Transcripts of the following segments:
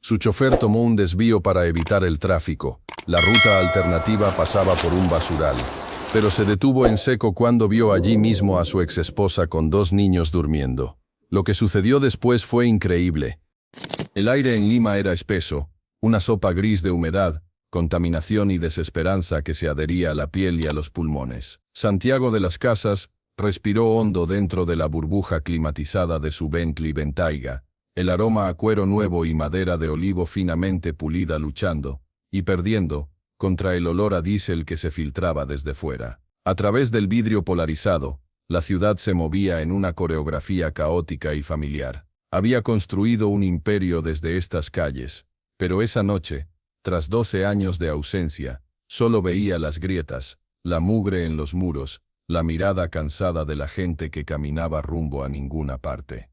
Su chofer tomó un desvío para evitar el tráfico. La ruta alternativa pasaba por un basural, pero se detuvo en seco cuando vio allí mismo a su exesposa con 2 niños durmiendo. Lo que sucedió después fue increíble. El aire en Lima era espeso, una sopa gris de humedad, contaminación y desesperanza que se adhería a la piel y a los pulmones. Santiago de las Casas respiró hondo dentro de la burbuja climatizada de su Bentley Bentayga, el aroma a cuero nuevo y madera de olivo finamente pulida luchando y perdiendo contra el olor a diésel que se filtraba desde fuera. A través del vidrio polarizado, la ciudad se movía en una coreografía caótica y familiar. Había construido un imperio desde estas calles, pero esa noche, tras 12 años de ausencia, solo veía las grietas, la mugre en los muros, la mirada cansada de la gente que caminaba rumbo a ninguna parte.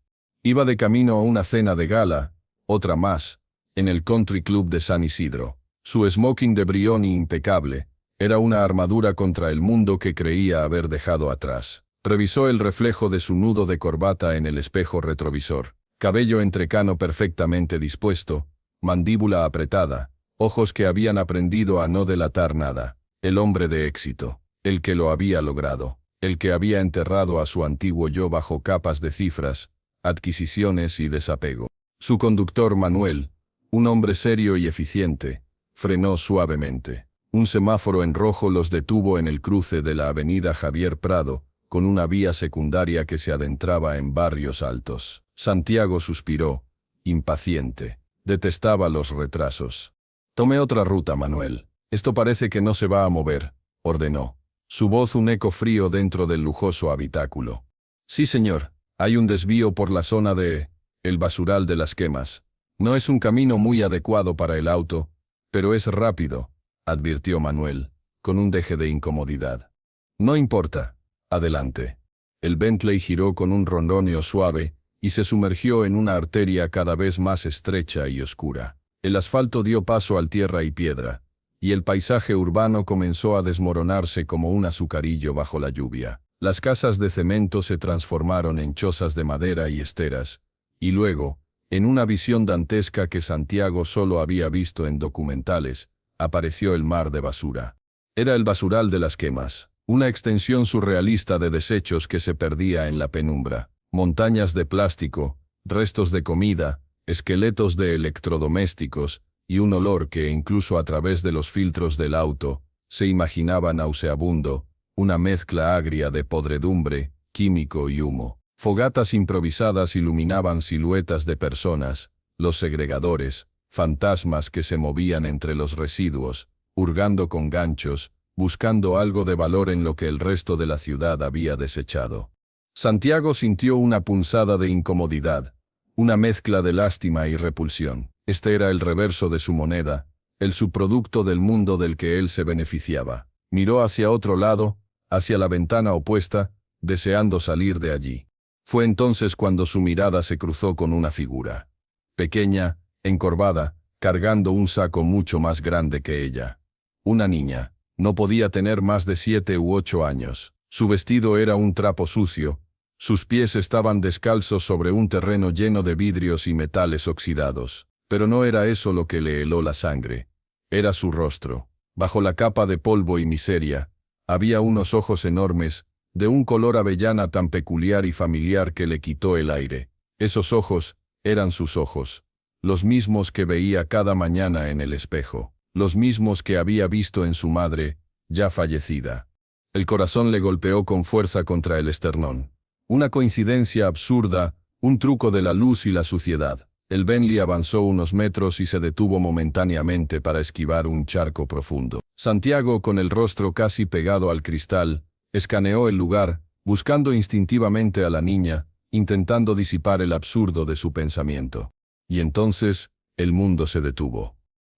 Iba de camino a una cena de gala, otra más, en el Country Club de San Isidro. Su smoking de Brioni impecable era una armadura contra el mundo que creía haber dejado atrás. Revisó el reflejo de su nudo de corbata en el espejo retrovisor. Cabello entrecano perfectamente dispuesto, mandíbula apretada, ojos que habían aprendido a no delatar nada. El hombre de éxito, el que lo había logrado, el que había enterrado a su antiguo yo bajo capas de cifras, adquisiciones y desapego. Su conductor Manuel, un hombre serio y eficiente, frenó suavemente. Un semáforo en rojo los detuvo en el cruce de la avenida Javier Prado, con una vía secundaria que se adentraba en barrios altos. Santiago suspiró, impaciente. Detestaba los retrasos. «Tome otra ruta, Manuel. Esto parece que no se va a mover», ordenó. Su voz un eco frío dentro del lujoso habitáculo. «Sí, señor. Hay un desvío por la zona de el basural de las quemas. No es un camino muy adecuado para el auto, pero es rápido», advirtió Manuel, con un deje de incomodidad. «No importa. Adelante». El Bentley giró con un ronroneo suave y se sumergió en una arteria cada vez más estrecha y oscura. El asfalto dio paso al tierra y piedra, y el paisaje urbano comenzó a desmoronarse como un azucarillo bajo la lluvia. Las casas de cemento se transformaron en chozas de madera y esteras, y luego, en una visión dantesca que Santiago solo había visto en documentales, apareció el mar de basura. Era el basural de las quemas, una extensión surrealista de desechos que se perdía en la penumbra. Montañas de plástico, restos de comida, esqueletos de electrodomésticos, y un olor que incluso a través de los filtros del auto, se imaginaba nauseabundo, una mezcla agria de podredumbre, químico y humo. Fogatas improvisadas iluminaban siluetas de personas, los segregadores, fantasmas que se movían entre los residuos, hurgando con ganchos, buscando algo de valor en lo que el resto de la ciudad había desechado. Santiago sintió una punzada de incomodidad, una mezcla de lástima y repulsión. Este era el reverso de su moneda, el subproducto del mundo del que él se beneficiaba. Miró hacia otro lado, hacia la ventana opuesta, deseando salir de allí. Fue entonces cuando su mirada se cruzó con una figura. Pequeña, encorvada, cargando un saco mucho más grande que ella. Una niña. No podía tener más de 7 u 8 años. Su vestido era un trapo sucio. Sus pies estaban descalzos sobre un terreno lleno de vidrios y metales oxidados. Pero no era eso lo que le heló la sangre. Era su rostro. Bajo la capa de polvo y miseria, había unos ojos enormes, de un color avellana tan peculiar y familiar que le quitó el aire. Esos ojos eran sus ojos, los mismos que veía cada mañana en el espejo, los mismos que había visto en su madre, ya fallecida. El corazón le golpeó con fuerza contra el esternón. Una coincidencia absurda, un truco de la luz y la suciedad. El Bentley avanzó unos metros y se detuvo momentáneamente para esquivar un charco profundo. Santiago, con el rostro casi pegado al cristal, escaneó el lugar, buscando instintivamente a la niña, intentando disipar el absurdo de su pensamiento. Y entonces, el mundo se detuvo.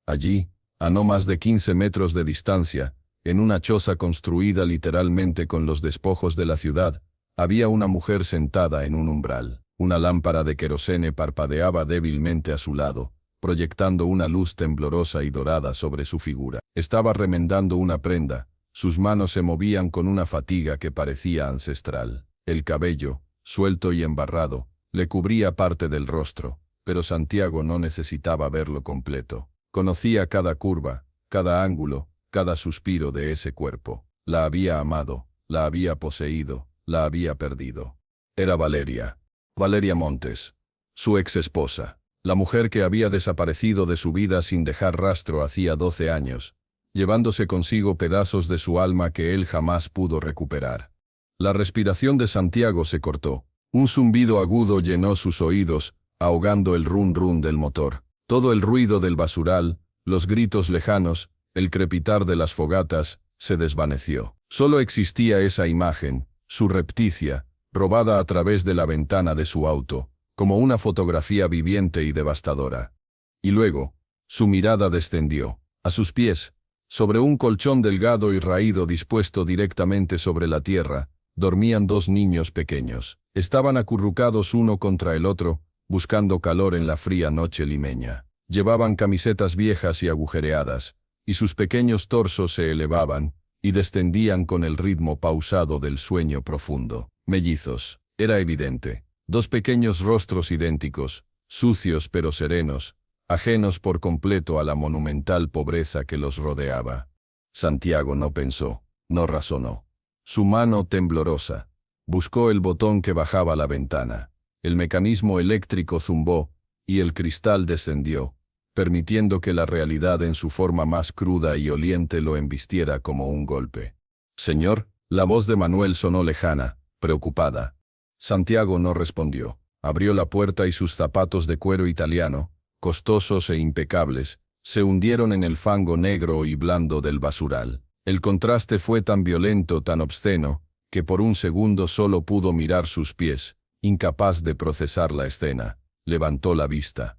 Allí, a no más de 15 metros de distancia, en una choza construida literalmente con los despojos de la ciudad, había una mujer sentada en un umbral. Una lámpara de querosene parpadeaba débilmente a su lado, proyectando una luz temblorosa y dorada sobre su figura. Estaba remendando una prenda, sus manos se movían con una fatiga que parecía ancestral. El cabello, suelto y embarrado, le cubría parte del rostro. pero Santiago no necesitaba verlo completo. Conocía cada curva, cada ángulo, cada suspiro de ese cuerpo. La había amado, la había poseído, la había perdido. Era Valeria. Valeria Montes. Su ex esposa. La mujer que había desaparecido de su vida sin dejar rastro hacía 12 años, llevándose consigo pedazos de su alma que él jamás pudo recuperar. La respiración de Santiago se cortó. Un zumbido agudo llenó sus oídos, ahogando el rum-rum del motor. Todo el ruido del basural, los gritos lejanos, el crepitar de las fogatas, se desvaneció. Solo existía esa imagen, surrepticia, robada a través de la ventana de su auto, como una fotografía viviente y devastadora. Y luego, su mirada descendió. A sus pies, sobre un colchón delgado y raído dispuesto directamente sobre la tierra, dormían 2 niños pequeños. Estaban acurrucados uno contra el otro, buscando calor en la fría noche limeña. Llevaban camisetas viejas y agujereadas, y sus pequeños torsos se elevaban y descendían con el ritmo pausado del sueño profundo. Mellizos, era evidente. 2 pequeños rostros idénticos, sucios pero serenos, ajenos por completo a la monumental pobreza que los rodeaba. Santiago no pensó, no razonó. Su mano temblorosa buscó el botón que bajaba la ventana. El mecanismo eléctrico zumbó, y el cristal descendió, permitiendo que la realidad en su forma más cruda y oliente lo embistiera como un golpe. «Señor», la voz de Manuel sonó lejana, preocupada. Santiago no respondió. Abrió la puerta y sus zapatos de cuero italiano, costosos e impecables, se hundieron en el fango negro y blando del basural. El contraste fue tan violento, tan obsceno, que por un segundo solo pudo mirar sus pies, incapaz de procesar la escena. Levantó la vista.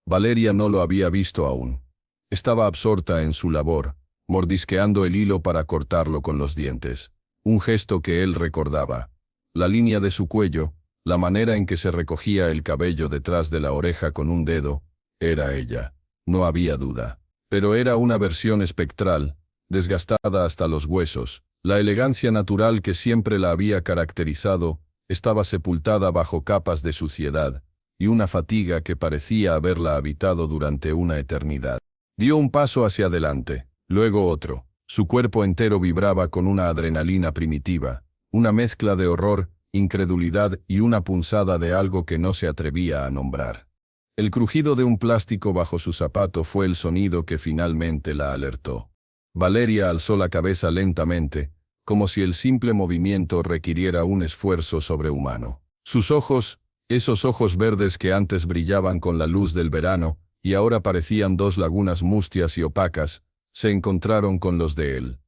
Valeria no lo había visto aún. Estaba absorta en su labor, mordisqueando el hilo para cortarlo con los dientes. Un gesto que él recordaba. La línea de su cuello, la manera en que se recogía el cabello detrás de la oreja con un dedo, era ella. No había duda. Pero era una versión espectral, desgastada hasta los huesos. La elegancia natural que siempre la había caracterizado estaba sepultada bajo capas de suciedad y una fatiga que parecía haberla habitado durante una eternidad. Dio un paso hacia adelante, luego otro. Su cuerpo entero vibraba con una adrenalina primitiva, una mezcla de horror, incredulidad y una punzada de algo que no se atrevía a nombrar. El crujido de un plástico bajo su zapato fue el sonido que finalmente la alertó. Valeria alzó la cabeza lentamente, como si el simple movimiento requiriera un esfuerzo sobrehumano. Sus ojos, esos ojos verdes que antes brillaban con la luz del verano y ahora parecían 2 lagunas mustias y opacas, se encontraron con los de él.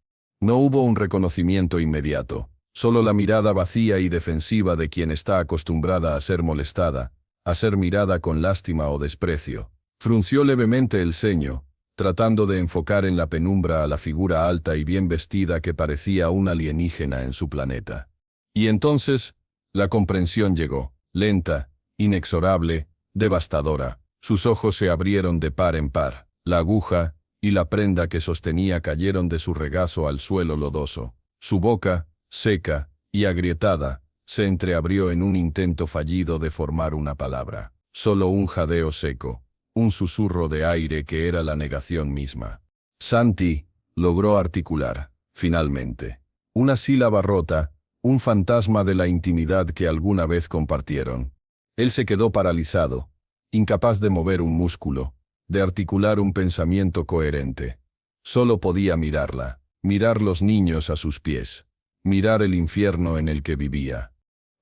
No hubo un reconocimiento inmediato, solo la mirada vacía y defensiva de quien está acostumbrada a ser molestada, a ser mirada con lástima o desprecio. Frunció levemente el ceño, tratando de enfocar en la penumbra a la figura alta y bien vestida que parecía un alienígena en su planeta. Y entonces, la comprensión llegó, lenta, inexorable, devastadora. Sus ojos se abrieron de par en par. La aguja y la prenda que sostenía cayeron de su regazo al suelo lodoso. Su boca, seca y agrietada, se entreabrió en un intento fallido de formar una palabra. Solo un jadeo seco. Un susurro de aire que era la negación misma. Santi logró articular, finalmente. Una sílaba rota, un fantasma de la intimidad que alguna vez compartieron. Él se quedó paralizado, incapaz de mover un músculo, de articular un pensamiento coherente. Solo podía mirarla, mirar los niños a sus pies, mirar el infierno en el que vivía.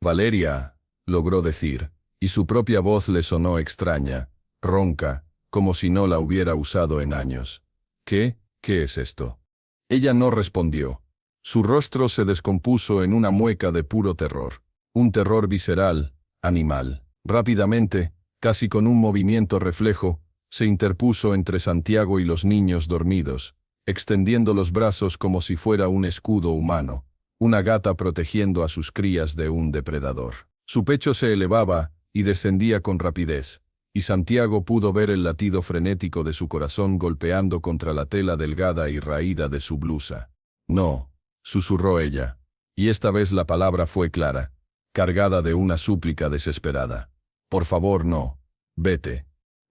«Valeria», logró decir, y su propia voz le sonó extraña, ronca, como si no la hubiera usado en años. «¿Qué? ¿Qué es esto?» Ella no respondió. Su rostro se descompuso en una mueca de puro terror. Un terror visceral, animal. Rápidamente, casi con un movimiento reflejo, se interpuso entre Santiago y los niños dormidos, extendiendo los brazos como si fuera un escudo humano, una gata protegiendo a sus crías de un depredador. Su pecho se elevaba y descendía con rapidez, y Santiago pudo ver el latido frenético de su corazón golpeando contra la tela delgada y raída de su blusa. «No», susurró ella, y esta vez la palabra fue clara, cargada de una súplica desesperada. «Por favor, no. Vete».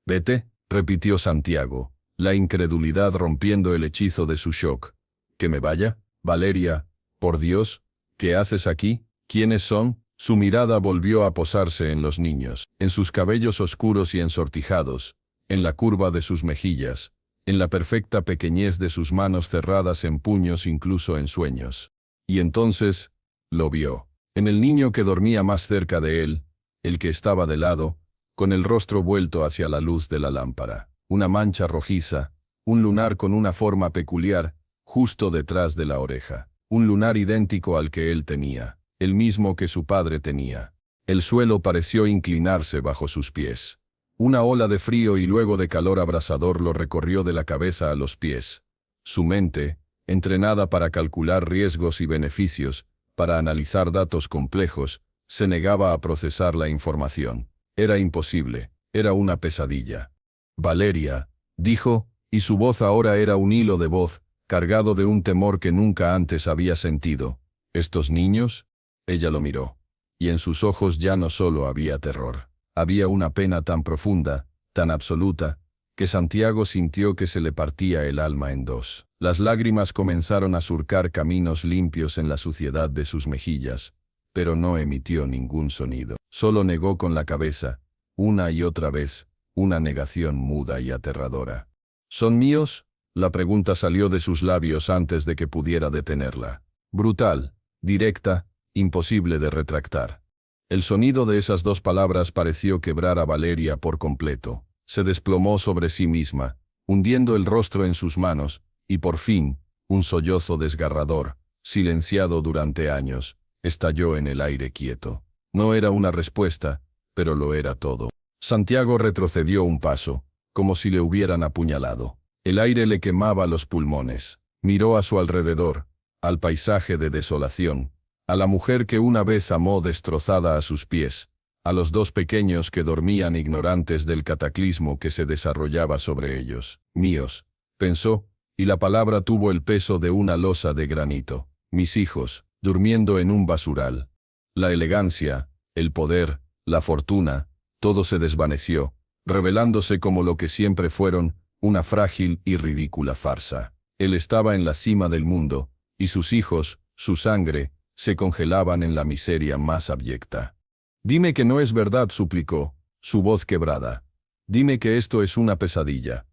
Vete, repitió Santiago, la incredulidad rompiendo el hechizo de su shock. ¿Que me vaya? Valeria, por Dios, ¿qué haces aquí? ¿Quiénes son? Su mirada volvió a posarse en los niños, en sus cabellos oscuros y ensortijados, en la curva de sus mejillas, en la perfecta pequeñez de sus manos cerradas en puños incluso en sueños. Y entonces, lo vio. En el niño que dormía más cerca de él, el que estaba de lado, con el rostro vuelto hacia la luz de la lámpara, una mancha rojiza, un lunar con una forma peculiar, justo detrás de la oreja, un lunar idéntico al que él tenía, el mismo que su padre tenía. El suelo pareció inclinarse bajo sus pies. Una ola de frío y luego de calor abrasador lo recorrió de la cabeza a los pies. Su mente, entrenada para calcular riesgos y beneficios, para analizar datos complejos, se negaba a procesar la información. Era imposible, era una pesadilla. Valeria, dijo, y su voz ahora era un hilo de voz, cargado de un temor que nunca antes había sentido. ¿Estos niños? Ella lo miró. Y en sus ojos ya no solo había terror. Había una pena tan profunda, tan absoluta, que Santiago sintió que se le partía el alma en dos. Las lágrimas comenzaron a surcar caminos limpios en la suciedad de sus mejillas, pero no emitió ningún sonido. Solo negó con la cabeza, una y otra vez, una negación muda y aterradora. ¿Son míos? La pregunta salió de sus labios antes de que pudiera detenerla. Brutal, directa, imposible de retractar. El sonido de esas dos palabras pareció quebrar a Valeria por completo. Se desplomó sobre sí misma, hundiendo el rostro en sus manos, y por fin, un sollozo desgarrador, silenciado durante años, estalló en el aire quieto. No era una respuesta, pero lo era todo. Santiago retrocedió un paso, como si le hubieran apuñalado. El aire le quemaba los pulmones. Miró a su alrededor, al paisaje de desolación, a la mujer que una vez amó destrozada a sus pies, a los dos pequeños que dormían ignorantes del cataclismo que se desarrollaba sobre ellos. Míos, pensó, y la palabra tuvo el peso de una losa de granito. Mis hijos, durmiendo en un basural. La elegancia, el poder, la fortuna, todo se desvaneció, revelándose como lo que siempre fueron, una frágil y ridícula farsa. Él estaba en la cima del mundo, y sus hijos, su sangre, se congelaban en la miseria más abyecta. Dime que no es verdad, suplicó, su voz quebrada. Dime que esto es una pesadilla.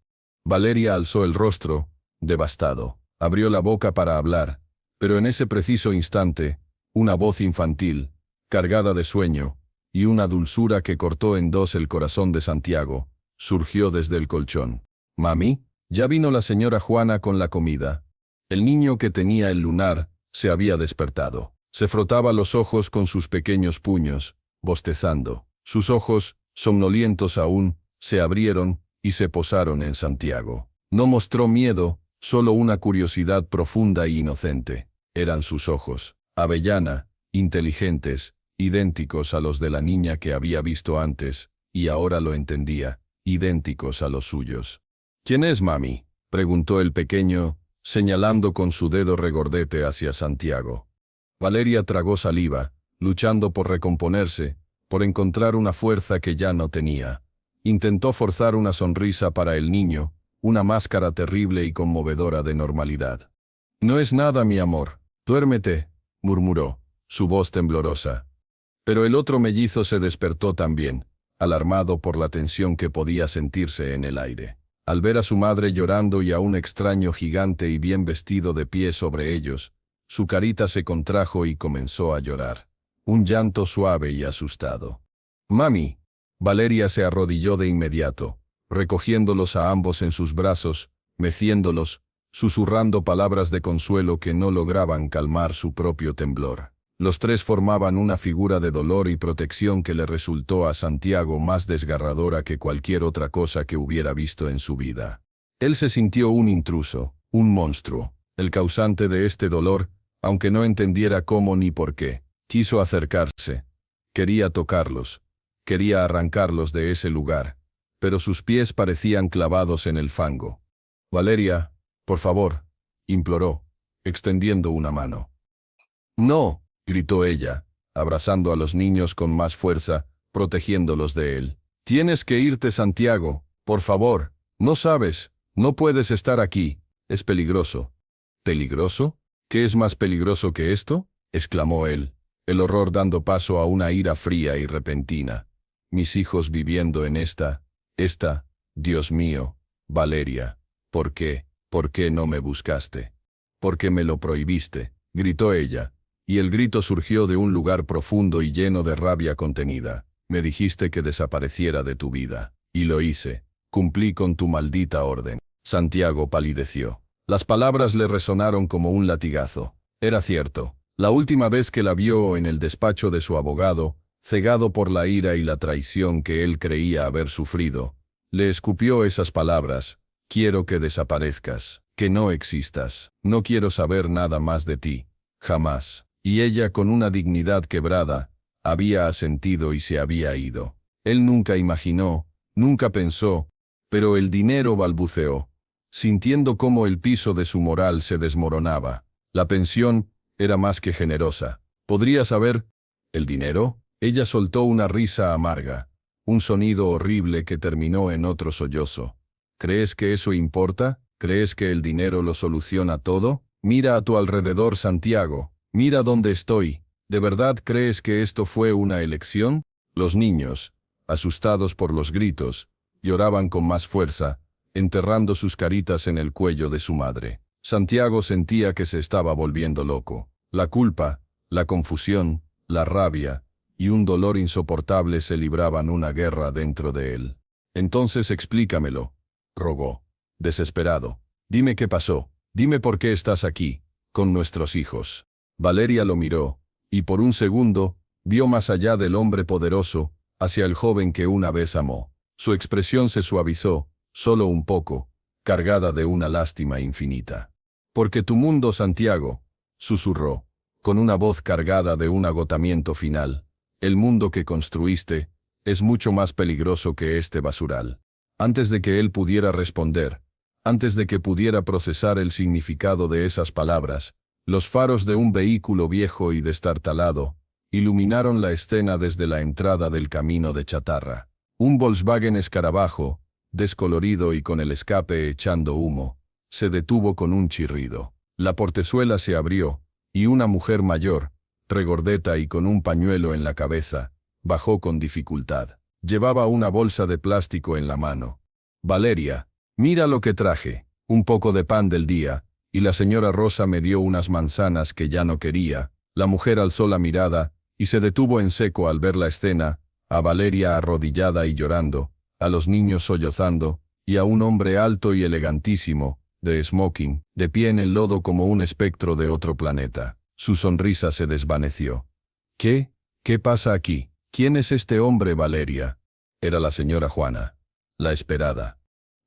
Valeria alzó el rostro, devastado. Abrió la boca para hablar, pero en ese preciso instante, una voz infantil, cargada de sueño, y una dulzura que cortó en dos el corazón de Santiago, surgió desde el colchón. «Mami, ya vino la señora Juana con la comida». El niño que tenía el lunar se había despertado. Se frotaba los ojos con sus pequeños puños, bostezando. Sus ojos, somnolientos aún, se abrieron y se posaron en Santiago. No mostró miedo, solo una curiosidad profunda e inocente. Eran sus ojos, avellana, inteligentes, idénticos a los de la niña que había visto antes, y ahora lo entendía, idénticos a los suyos. «¿Quién es, mami?», preguntó el pequeño, señalando con su dedo regordete hacia Santiago. Valeria tragó saliva, luchando por recomponerse, por encontrar una fuerza que ya no tenía. Intentó forzar una sonrisa para el niño, una máscara terrible y conmovedora de normalidad. «No es nada, mi amor. Duérmete», murmuró, su voz temblorosa. Pero el otro mellizo se despertó también, alarmado por la tensión que podía sentirse en el aire. Al ver a su madre llorando y a un extraño gigante y bien vestido de pie sobre ellos, su carita se contrajo y comenzó a llorar. Un llanto suave y asustado. «Mami». Valeria se arrodilló de inmediato, recogiéndolos a ambos en sus brazos, meciéndolos, susurrando palabras de consuelo que no lograban calmar su propio temblor. Los tres formaban una figura de dolor y protección que le resultó a Santiago más desgarradora que cualquier otra cosa que hubiera visto en su vida. Él se sintió un intruso, un monstruo, el causante de este dolor, aunque no entendiera cómo ni por qué. Quiso acercarse. Quería tocarlos. Quería arrancarlos de ese lugar, pero sus pies parecían clavados en el fango. «Valeria, por favor», imploró, extendiendo una mano. «No», gritó ella, abrazando a los niños con más fuerza, protegiéndolos de él. «Tienes que irte, Santiago. Por favor, no sabes, no puedes estar aquí. Es peligroso. ¿Peligroso? ¿Qué es más peligroso que esto?, exclamó él, el horror dando paso a una ira fría y repentina. Mis hijos viviendo en Dios mío, Valeria, ¿por qué no me buscaste? ¿Por qué me lo prohibiste?, gritó ella, y el grito surgió de un lugar profundo y lleno de rabia contenida. Me dijiste que desapareciera de tu vida, y lo hice, cumplí con tu maldita orden. Santiago palideció. Las palabras le resonaron como un latigazo. Era cierto. La última vez que la vio en el despacho de su abogado, cegado por la ira y la traición que él creía haber sufrido, le escupió esas palabras: quiero que desaparezcas, que no existas, no quiero saber nada más de ti, jamás. Y ella, con una dignidad quebrada, había asentido y se había ido. Él nunca imaginó, nunca pensó, pero el dinero, balbuceó, sintiendo cómo el piso de su moral se desmoronaba. La pensión era más que generosa. ¿Podría saber el dinero? Ella soltó una risa amarga, un sonido horrible que terminó en otro sollozo. ¿Crees que eso importa? ¿Crees que el dinero lo soluciona todo? Mira a tu alrededor, Santiago. Mira dónde estoy. ¿De verdad crees que esto fue una elección? Los niños, asustados por los gritos, lloraban con más fuerza, enterrando sus caritas en el cuello de su madre. Santiago sentía que se estaba volviendo loco. La culpa, la confusión, la rabia y un dolor insoportable se libraban una guerra dentro de él. Entonces explícamelo, rogó, desesperado. Dime qué pasó, dime por qué estás aquí, con nuestros hijos. Valeria lo miró, y por un segundo, vio más allá del hombre poderoso, hacia el joven que una vez amó. Su expresión se suavizó, solo un poco, cargada de una lástima infinita. Porque tu mundo, Santiago, susurró, con una voz cargada de un agotamiento final, el mundo que construiste, es mucho más peligroso que este basural. Antes de que él pudiera responder, antes de que pudiera procesar el significado de esas palabras, los faros de un vehículo viejo y destartalado iluminaron la escena desde la entrada del camino de chatarra. Un Volkswagen escarabajo, descolorido y con el escape echando humo, se detuvo con un chirrido. La portezuela se abrió, y una mujer mayor, regordeta y con un pañuelo en la cabeza, bajó con dificultad. Llevaba una bolsa de plástico en la mano. Valeria, mira lo que traje, un poco de pan del día, y la señora Rosa me dio unas manzanas que ya no quería. La mujer alzó la mirada, y se detuvo en seco al ver la escena, a Valeria arrodillada y llorando, a los niños sollozando, y a un hombre alto y elegantísimo, de smoking, de pie en el lodo como un espectro de otro planeta. Su sonrisa se desvaneció. ¿Qué? ¿Qué pasa aquí? ¿Quién es este hombre, Valeria? Era la señora Juana, la esperada.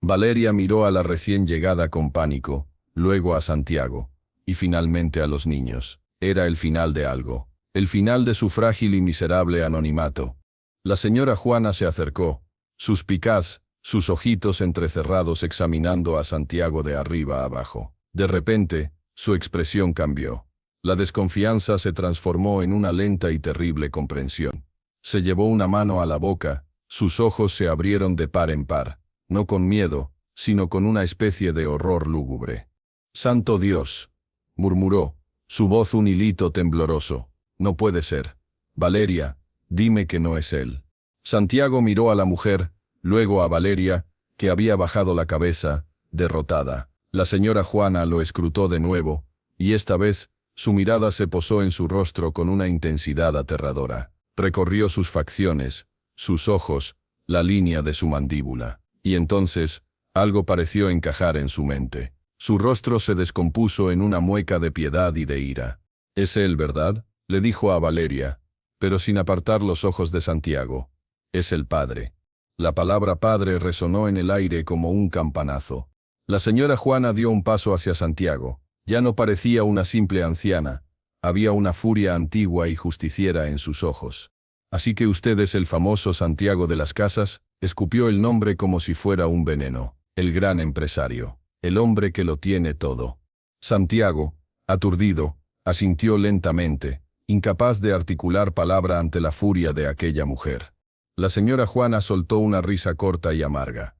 Valeria miró a la recién llegada con pánico, luego a Santiago, y finalmente a los niños. Era el final de algo, el final de su frágil y miserable anonimato. La señora Juana se acercó, suspicaz, sus ojitos entrecerrados examinando a Santiago de arriba a abajo. De repente, su expresión cambió. La desconfianza se transformó en una lenta y terrible comprensión. Se llevó una mano a la boca, sus ojos se abrieron de par en par, no con miedo, sino con una especie de horror lúgubre. «Santo Dios», murmuró, su voz un hilito tembloroso. «No puede ser. Valeria, dime que no es él». Santiago miró a la mujer, luego a Valeria, que había bajado la cabeza, derrotada. La señora Juana lo escrutó de nuevo, y esta vez, su mirada se posó en su rostro con una intensidad aterradora. Recorrió sus facciones, sus ojos, la línea de su mandíbula. Y entonces, algo pareció encajar en su mente. Su rostro se descompuso en una mueca de piedad y de ira. «Es él, ¿verdad?», le dijo a Valeria, pero sin apartar los ojos de Santiago. «Es el padre». La palabra padre resonó en el aire como un campanazo. La señora Juana dio un paso hacia Santiago. Ya no parecía una simple anciana. Había una furia antigua y justiciera en sus ojos. «Así que usted es el famoso Santiago de las Casas», escupió el nombre como si fuera un veneno. «El gran empresario. El hombre que lo tiene todo». Santiago, aturdido, asintió lentamente, incapaz de articular palabra ante la furia de aquella mujer. La señora Juana soltó una risa corta y amarga.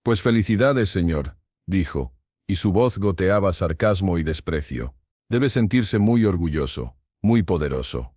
Pues felicidades, señor, dijo, y su voz goteaba sarcasmo y desprecio. Debe sentirse muy orgulloso, muy poderoso.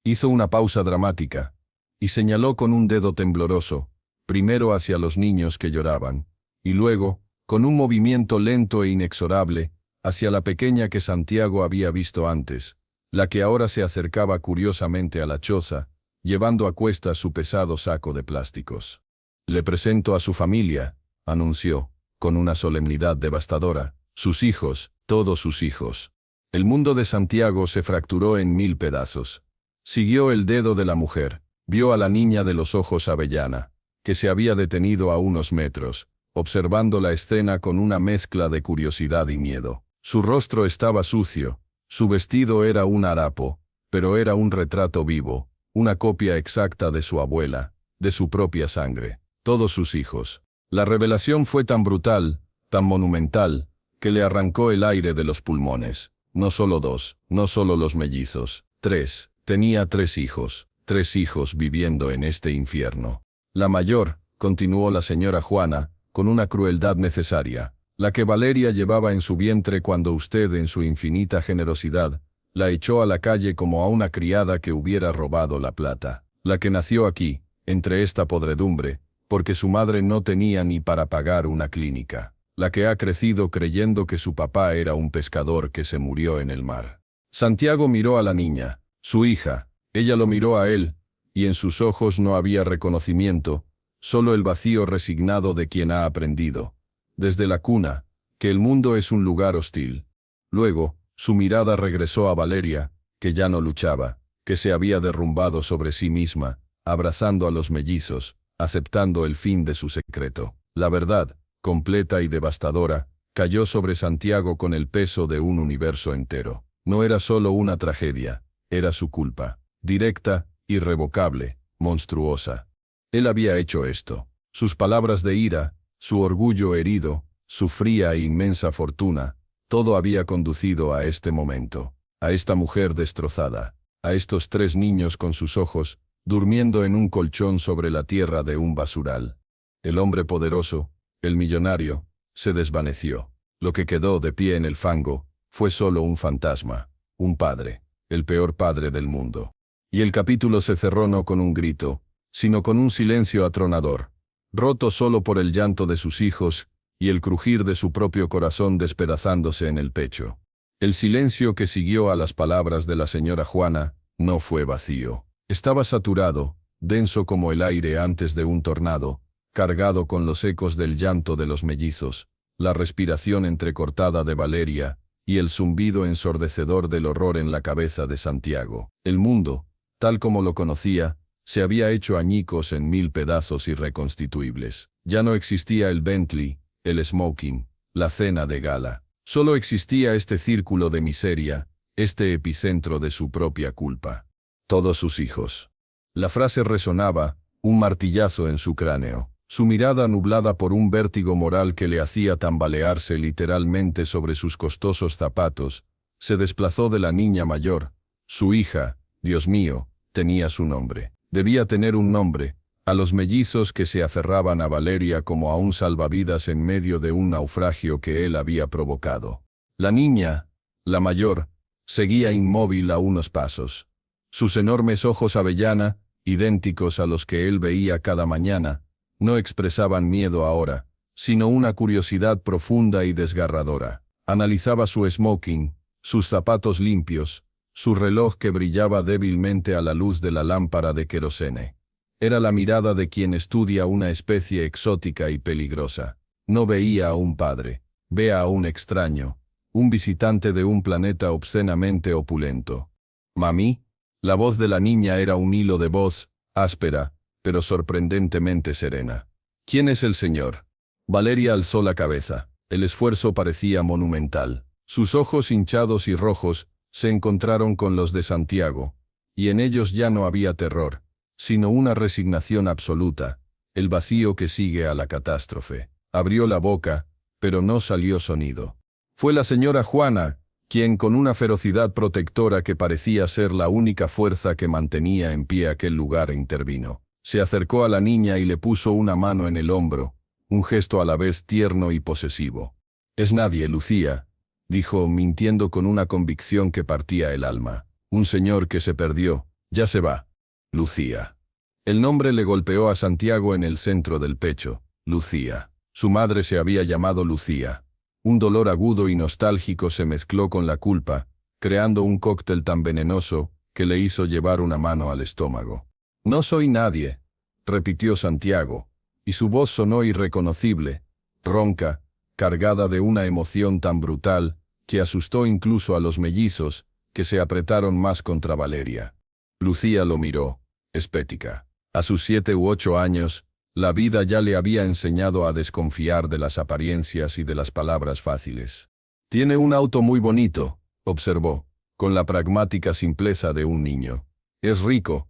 Hizo una pausa dramática, y señaló con un dedo tembloroso, primero hacia los niños que lloraban, y luego, con un movimiento lento e inexorable, hacia la pequeña que Santiago había visto antes, la que ahora se acercaba curiosamente a la choza, llevando a cuestas su pesado saco de plásticos. «Le presento a su familia», anunció, con una solemnidad devastadora, «sus hijos, todos sus hijos». El mundo de Santiago se fracturó en 1000 pedazos. Siguió el dedo de la mujer, vio a la niña de los ojos avellana, que se había detenido a unos metros, observando la escena con una mezcla de curiosidad y miedo. Su rostro estaba sucio, su vestido era un harapo, pero era un retrato vivo, una copia exacta de su abuela, de su propia sangre, todos sus hijos. La revelación fue tan brutal, tan monumental, que le arrancó el aire de los pulmones. No solo 2, no solo los mellizos, 3. Tenía 3 hijos viviendo en este infierno. La mayor, continuó la señora Juana, con una crueldad necesaria, la que Valeria llevaba en su vientre cuando usted, en su infinita generosidad, la echó a la calle como a una criada que hubiera robado la plata. La que nació aquí, entre esta podredumbre, porque su madre no tenía ni para pagar una clínica. La que ha crecido creyendo que su papá era un pescador que se murió en el mar. Santiago miró a la niña, su hija, ella lo miró a él, y en sus ojos no había reconocimiento, solo el vacío resignado de quien ha aprendido, desde la cuna, que el mundo es un lugar hostil. Luego, su mirada regresó a Valeria, que ya no luchaba, que se había derrumbado sobre sí misma, abrazando a los mellizos, aceptando el fin de su secreto. La verdad, completa y devastadora, cayó sobre Santiago con el peso de un universo entero. No era solo una tragedia, era su culpa, directa, irrevocable, monstruosa. Él había hecho esto. Sus palabras de ira, su orgullo herido, su fría e inmensa fortuna, todo había conducido a este momento, a esta mujer destrozada, a estos 3 niños con sus ojos, durmiendo en un colchón sobre la tierra de un basural. El hombre poderoso, el millonario, se desvaneció. Lo que quedó de pie en el fango fue solo un fantasma, un padre, el peor padre del mundo. Y el capítulo se cerró no con un grito, sino con un silencio atronador, roto solo por el llanto de sus hijos y el crujir de su propio corazón despedazándose en el pecho. El silencio que siguió a las palabras de la señora Juana no fue vacío. Estaba saturado, denso como el aire antes de un tornado, cargado con los ecos del llanto de los mellizos, la respiración entrecortada de Valeria y el zumbido ensordecedor del horror en la cabeza de Santiago. El mundo, tal como lo conocía, se había hecho añicos en 1000 pedazos irreconstituibles. Ya no existía el Bentley, el smoking, la cena de gala. Solo existía este círculo de miseria, este epicentro de su propia culpa. Todos sus hijos. La frase resonaba, un martillazo en su cráneo. Su mirada nublada por un vértigo moral que le hacía tambalearse literalmente sobre sus costosos zapatos, se desplazó de la niña mayor. Su hija, Dios mío, tenía su nombre. Debía tener un nombre, a los mellizos que se aferraban a Valeria como a un salvavidas en medio de un naufragio que él había provocado. La niña, la mayor, seguía inmóvil a unos pasos. Sus enormes ojos avellana, idénticos a los que él veía cada mañana, no expresaban miedo ahora, sino una curiosidad profunda y desgarradora. Analizaba su smoking, sus zapatos limpios, su reloj que brillaba débilmente a la luz de la lámpara de querosene. Era la mirada de quien estudia una especie exótica y peligrosa. No veía a un padre, ve a un extraño, un visitante de un planeta obscenamente opulento. «Mami». La voz de la niña era un hilo de voz, áspera, pero sorprendentemente serena. «¿Quién es el señor?» Valeria alzó la cabeza. El esfuerzo parecía monumental. Sus ojos hinchados y rojos se encontraron con los de Santiago, y en ellos ya no había terror, sino una resignación absoluta, el vacío que sigue a la catástrofe. Abrió la boca, pero no salió sonido. Fue la señora Juana, quien con una ferocidad protectora que parecía ser la única fuerza que mantenía en pie aquel lugar intervino. Se acercó a la niña y le puso una mano en el hombro, un gesto a la vez tierno y posesivo. «Es nadie, Lucía», dijo, mintiendo con una convicción que partía el alma. «Un señor que se perdió, ya se va. Lucía». El nombre le golpeó a Santiago en el centro del pecho. Lucía. Su madre se había llamado Lucía. Un dolor agudo y nostálgico se mezcló con la culpa, creando un cóctel tan venenoso que le hizo llevar una mano al estómago. «No soy nadie», repitió Santiago, y su voz sonó irreconocible, ronca, cargada de una emoción tan brutal que asustó incluso a los mellizos, que se apretaron más contra Valeria. Lucía lo miró, espética. A sus 7 u 8 años, la vida ya le había enseñado a desconfiar de las apariencias y de las palabras fáciles. «Tiene un auto muy bonito», observó, con la pragmática simpleza de un niño. «¿Es rico?».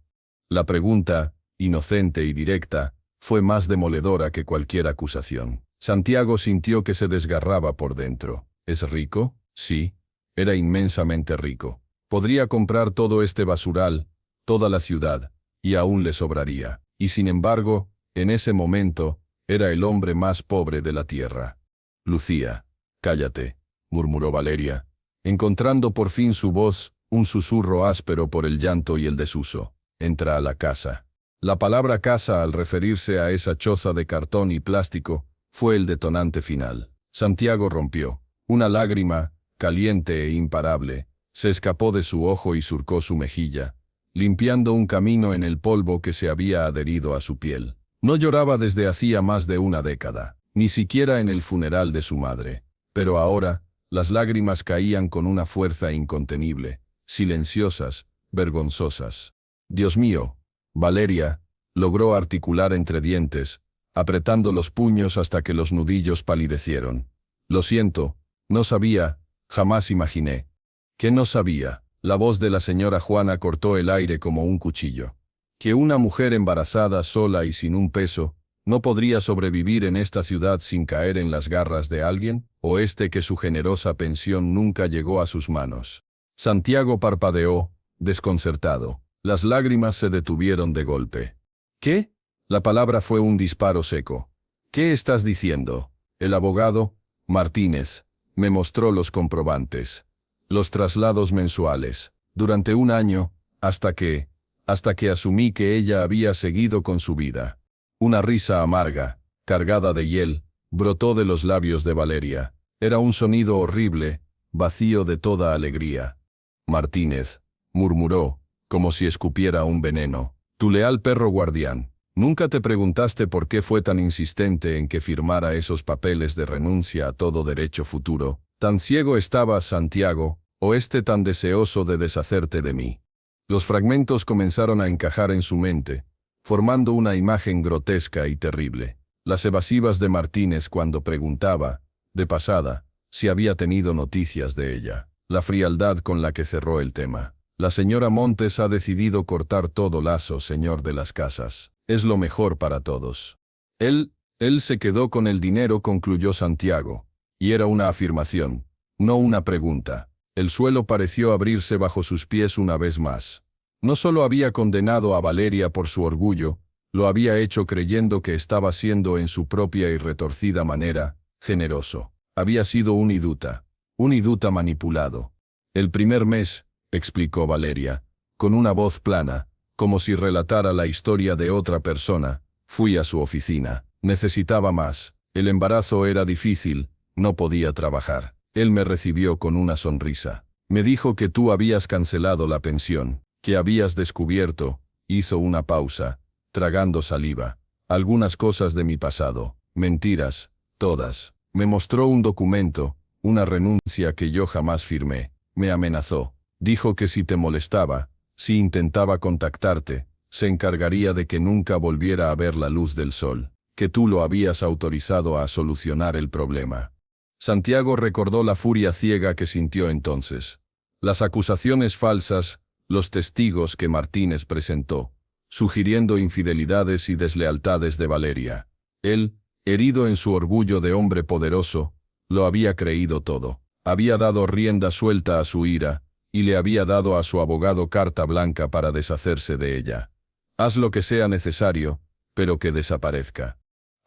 La pregunta, inocente y directa, fue más demoledora que cualquier acusación. Santiago sintió que se desgarraba por dentro. «¿Es rico?». Sí, era inmensamente rico. Podría comprar todo este basural, toda la ciudad, y aún le sobraría. Y sin embargo, en ese momento, era el hombre más pobre de la tierra. «Lucía, cállate», murmuró Valeria, encontrando por fin su voz, un susurro áspero por el llanto y el desuso. «Entra a la casa». La palabra casa, al referirse a esa choza de cartón y plástico, fue el detonante final. Santiago rompió. Una lágrima, caliente e imparable, se escapó de su ojo y surcó su mejilla, limpiando un camino en el polvo que se había adherido a su piel. No lloraba desde hacía más de una década, ni siquiera en el funeral de su madre, pero ahora, las lágrimas caían con una fuerza incontenible, silenciosas, vergonzosas. «Dios mío», Valeria logró articular entre dientes, apretando los puños hasta que los nudillos palidecieron. «Lo siento, no sabía, jamás imaginé». «¿Qué no sabía?». La voz de la señora Juana cortó el aire como un cuchillo. «¿Que una mujer embarazada, sola y sin un peso, no podría sobrevivir en esta ciudad sin caer en las garras de alguien, o que su generosa pensión nunca llegó a sus manos?» Santiago parpadeó, desconcertado. Las lágrimas se detuvieron de golpe. «¿Qué?». La palabra fue un disparo seco. «¿Qué estás diciendo?». El abogado, Martínez, me mostró los comprobantes. Los traslados mensuales. Durante un año, hasta que asumí que ella había seguido con su vida. Una risa amarga, cargada de hiel, brotó de los labios de Valeria. Era un sonido horrible, vacío de toda alegría. «Martínez», murmuró, como si escupiera un veneno. «Tu leal perro guardián. ¿Nunca te preguntaste por qué fue tan insistente en que firmara esos papeles de renuncia a todo derecho futuro? ¿Tan ciego estabas, Santiago, o tan deseoso de deshacerte de mí?». Los fragmentos comenzaron a encajar en su mente, formando una imagen grotesca y terrible. Las evasivas de Martínez cuando preguntaba, de pasada, si había tenido noticias de ella. La frialdad con la que cerró el tema. «La señora Montes ha decidido cortar todo lazo, señor de las casas. Es lo mejor para todos». Él se quedó con el dinero», concluyó Santiago. Y era una afirmación, no una pregunta. El suelo pareció abrirse bajo sus pies una vez más. No solo había condenado a Valeria por su orgullo, lo había hecho creyendo que estaba siendo en su propia y retorcida manera, generoso. Había sido un idiota manipulado. «El primer mes», explicó Valeria, con una voz plana, como si relatara la historia de otra persona, «fui a su oficina. Necesitaba más. El embarazo era difícil, no podía trabajar. Él me recibió con una sonrisa. Me dijo que tú habías cancelado la pensión, que habías descubierto», hizo una pausa, tragando saliva, «algunas cosas de mi pasado, mentiras, todas. Me mostró un documento, una renuncia que yo jamás firmé. Me amenazó. Dijo que si te molestaba, si intentaba contactarte, se encargaría de que nunca volviera a ver la luz del sol, que tú lo habías autorizado a solucionar el problema». Santiago recordó la furia ciega que sintió entonces. Las acusaciones falsas, los testigos que Martínez presentó, sugiriendo infidelidades y deslealtades de Valeria. Él, herido en su orgullo de hombre poderoso, lo había creído todo. Había dado rienda suelta a su ira, y le había dado a su abogado carta blanca para deshacerse de ella. «Haz lo que sea necesario, pero que desaparezca».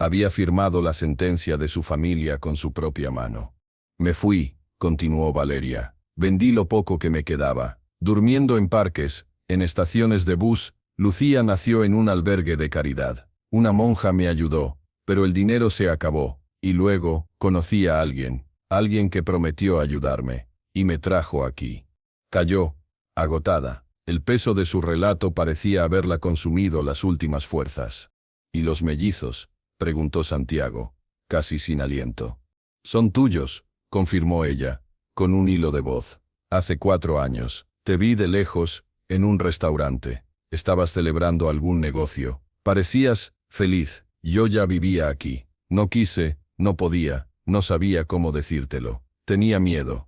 Había firmado la sentencia de su familia con su propia mano. Me fui, continuó Valeria. Vendí lo poco que me quedaba. Durmiendo en parques, en estaciones de bus, Lucía nació en un albergue de caridad. Una monja me ayudó, pero el dinero se acabó, y luego conocí a alguien que prometió ayudarme, y me trajo aquí. Cayó, agotada. El peso de su relato parecía haberla consumido las últimas fuerzas. ¿Y los mellizos?, preguntó Santiago, casi sin aliento. Son tuyos, confirmó ella, con un hilo de voz. Hace 4 años, te vi de lejos, en un restaurante. Estabas celebrando algún negocio. Parecías feliz. Yo ya vivía aquí. No quise, no podía, no sabía cómo decírtelo. Tenía miedo.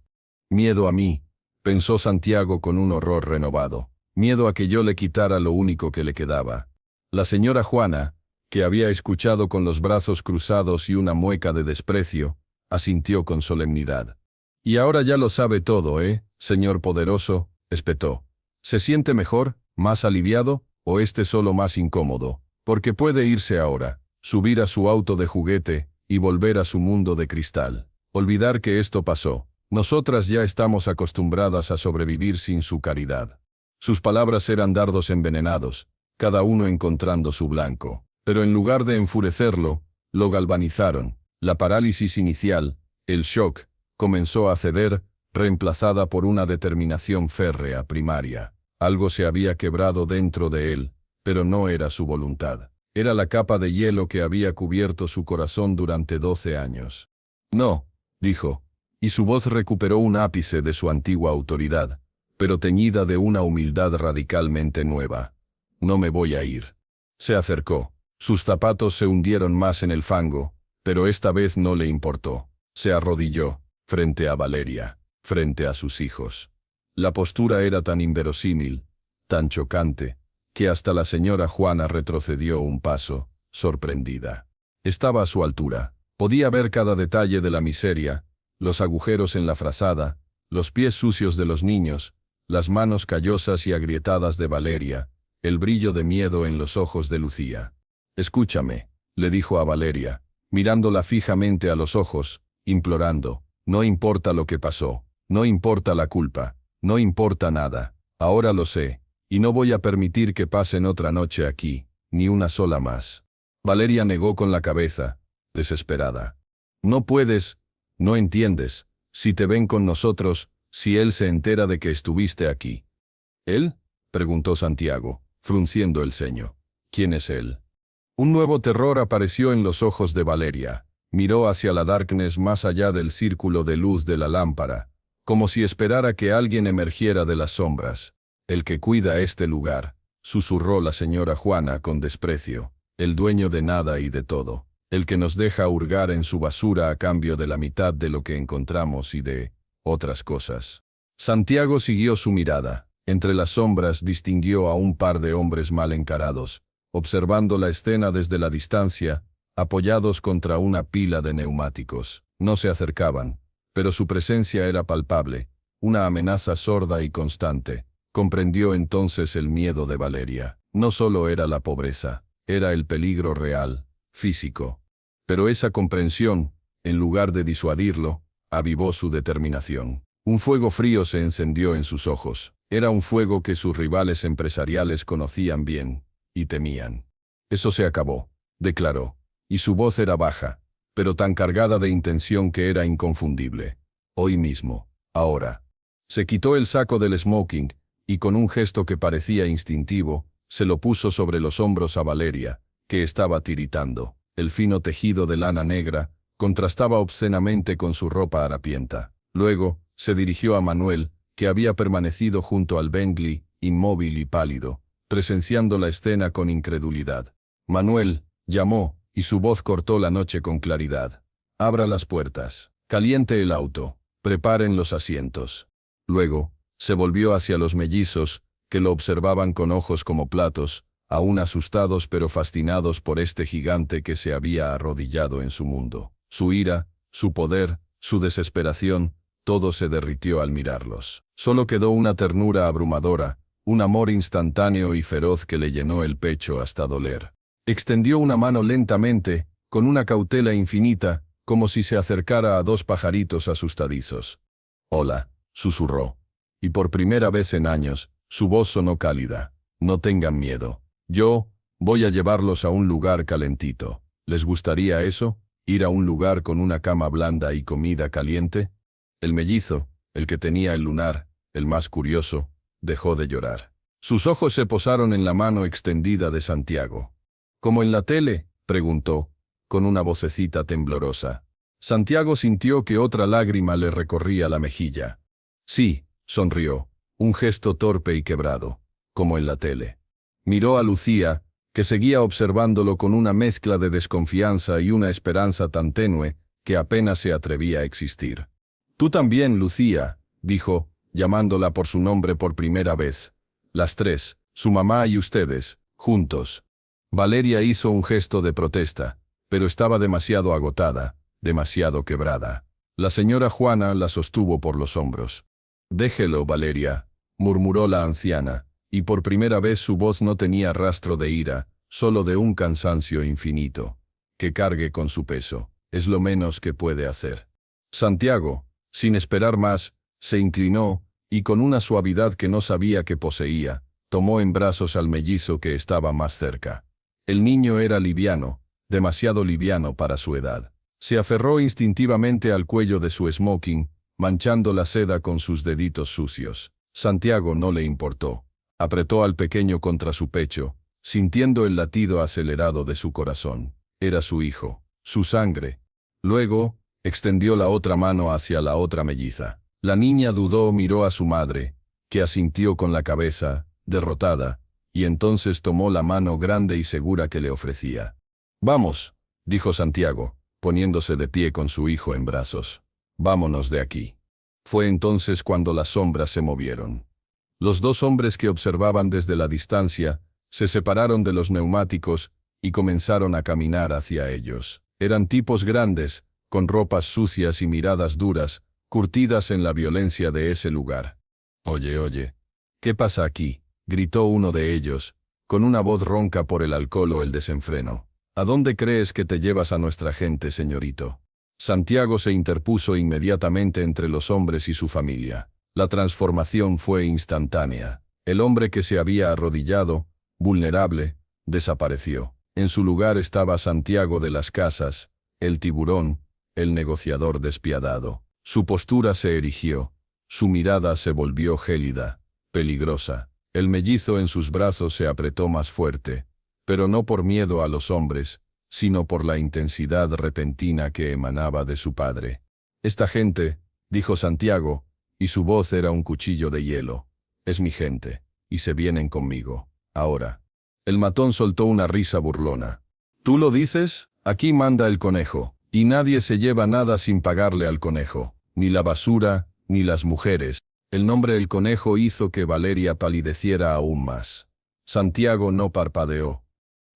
Miedo a mí, pensó Santiago con un horror renovado. Miedo a que yo le quitara lo único que le quedaba. La señora Juana, que había escuchado con los brazos cruzados y una mueca de desprecio, asintió con solemnidad. Y ahora ya lo sabe todo, señor poderoso, espetó. ¿Se siente mejor, más aliviado, o solo más incómodo? Porque puede irse ahora, subir a su auto de juguete, y volver a su mundo de cristal. Olvidar que esto pasó. Nosotras ya estamos acostumbradas a sobrevivir sin su caridad. Sus palabras eran dardos envenenados, cada uno encontrando su blanco. Pero en lugar de enfurecerlo, lo galvanizaron. La parálisis inicial, el shock, comenzó a ceder, reemplazada por una determinación férrea primaria. Algo se había quebrado dentro de él, pero no era su voluntad. Era la capa de hielo que había cubierto su corazón durante 12 años. No, dijo, y su voz recuperó un ápice de su antigua autoridad, pero teñida de una humildad radicalmente nueva. No me voy a ir. Se acercó. Sus zapatos se hundieron más en el fango, pero esta vez no le importó. Se arrodilló, frente a Valeria, frente a sus hijos. La postura era tan inverosímil, tan chocante, que hasta la señora Juana retrocedió un paso, sorprendida. Estaba a su altura. Podía ver cada detalle de la miseria, los agujeros en la frazada, los pies sucios de los niños, las manos callosas y agrietadas de Valeria, el brillo de miedo en los ojos de Lucía. Escúchame, le dijo a Valeria, mirándola fijamente a los ojos, implorando, no importa lo que pasó, no importa la culpa, no importa nada, ahora lo sé, y no voy a permitir que pasen otra noche aquí, ni una sola más. Valeria negó con la cabeza, desesperada. No puedes, no entiendes, si te ven con nosotros, si él se entera de que estuviste aquí. ¿Él?, preguntó Santiago, frunciendo el ceño. ¿Quién es él? Un nuevo terror apareció en los ojos de Valeria. Miró hacia la darkness más allá del círculo de luz de la lámpara, como si esperara que alguien emergiera de las sombras. El que cuida este lugar, susurró la señora Juana con desprecio, el dueño de nada y de todo, el que nos deja hurgar en su basura a cambio de la mitad de lo que encontramos y de otras cosas. Santiago siguió su mirada. Entre las sombras distinguió a un par de hombres mal encarados, observando la escena desde la distancia, apoyados contra una pila de neumáticos. No se acercaban, pero su presencia era palpable, una amenaza sorda y constante. Comprendió entonces el miedo de Valeria. No solo era la pobreza, era el peligro real, físico. Pero esa comprensión, en lugar de disuadirlo, avivó su determinación. Un fuego frío se encendió en sus ojos. Era un fuego que sus rivales empresariales conocían bien, y temían. Eso se acabó, declaró, y su voz era baja, pero tan cargada de intención que era inconfundible. Hoy mismo, ahora. Se quitó el saco del smoking, y con un gesto que parecía instintivo, se lo puso sobre los hombros a Valeria, que estaba tiritando. El fino tejido de lana negra contrastaba obscenamente con su ropa harapienta. Luego, se dirigió a Manuel, que había permanecido junto al Bentley, inmóvil y pálido, presenciando la escena con incredulidad. Manuel, llamó, y su voz cortó la noche con claridad. Abra las puertas. Caliente el auto. Preparen los asientos. Luego, se volvió hacia los mellizos, que lo observaban con ojos como platos, aún asustados pero fascinados por este gigante que se había arrodillado en su mundo. Su ira, su poder, su desesperación, todo se derritió al mirarlos. Solo quedó una ternura abrumadora, un amor instantáneo y feroz que le llenó el pecho hasta doler. Extendió una mano lentamente, con una cautela infinita, como si se acercara a dos pajaritos asustadizos. «Hola», susurró. Y por primera vez en años, su voz sonó cálida. «No tengan miedo. Yo voy a llevarlos a un lugar calentito. ¿Les gustaría eso? ¿Ir a un lugar con una cama blanda y comida caliente?» El mellizo, el que tenía el lunar, el más curioso, dejó de llorar. Sus ojos se posaron en la mano extendida de Santiago. «¿Como en la tele?», preguntó, con una vocecita temblorosa. Santiago sintió que otra lágrima le recorría la mejilla. «Sí», sonrió, un gesto torpe y quebrado, como en la tele. Miró a Lucía, que seguía observándolo con una mezcla de desconfianza y una esperanza tan tenue que apenas se atrevía a existir. «Tú también, Lucía», dijo, llamándola por su nombre por primera vez. «Las tres, su mamá y ustedes, juntos». Valeria hizo un gesto de protesta, pero estaba demasiado agotada, demasiado quebrada. La señora Juana la sostuvo por los hombros. «Déjelo, Valeria», murmuró la anciana, y por primera vez su voz no tenía rastro de ira, solo de un cansancio infinito. «Que cargue con su peso, es lo menos que puede hacer». Santiago, sin esperar más, se inclinó, y con una suavidad que no sabía que poseía, tomó en brazos al mellizo que estaba más cerca. El niño era liviano, demasiado liviano para su edad. Se aferró instintivamente al cuello de su smoking, manchando la seda con sus deditos sucios. Santiago no le importó. Apretó al pequeño contra su pecho, sintiendo el latido acelerado de su corazón. Era su hijo, su sangre. Luego, extendió la otra mano hacia la otra melliza. La niña dudó, miró a su madre, que asintió con la cabeza, derrotada, y entonces tomó la mano grande y segura que le ofrecía. «Vamos», dijo Santiago, poniéndose de pie con su hijo en brazos. «Vámonos de aquí». Fue entonces cuando las sombras se movieron. Los dos hombres que observaban desde la distancia se separaron de los neumáticos y comenzaron a caminar hacia ellos. Eran tipos grandes, con ropas sucias y miradas duras, curtidas en la violencia de ese lugar. Oye, ¿qué pasa aquí?», gritó uno de ellos, con una voz ronca por el alcohol o el desenfreno. «¿A dónde crees que te llevas a nuestra gente, señorito?». Santiago se interpuso inmediatamente entre los hombres y su familia. La transformación fue instantánea. El hombre que se había arrodillado, vulnerable, desapareció. En su lugar estaba Santiago de las Casas, el tiburón, el negociador despiadado. Su postura se erigió, su mirada se volvió gélida, peligrosa. El mellizo en sus brazos se apretó más fuerte, pero no por miedo a los hombres, sino por la intensidad repentina que emanaba de su padre. «Esta gente», dijo Santiago, y su voz era un cuchillo de hielo, «es mi gente, y se vienen conmigo, ahora». El matón soltó una risa burlona. «¿Tú lo dices? Aquí manda el conejo, y nadie se lleva nada sin pagarle al conejo, ni la basura, ni las mujeres». El nombre El Conejo hizo que Valeria palideciera aún más. Santiago no parpadeó.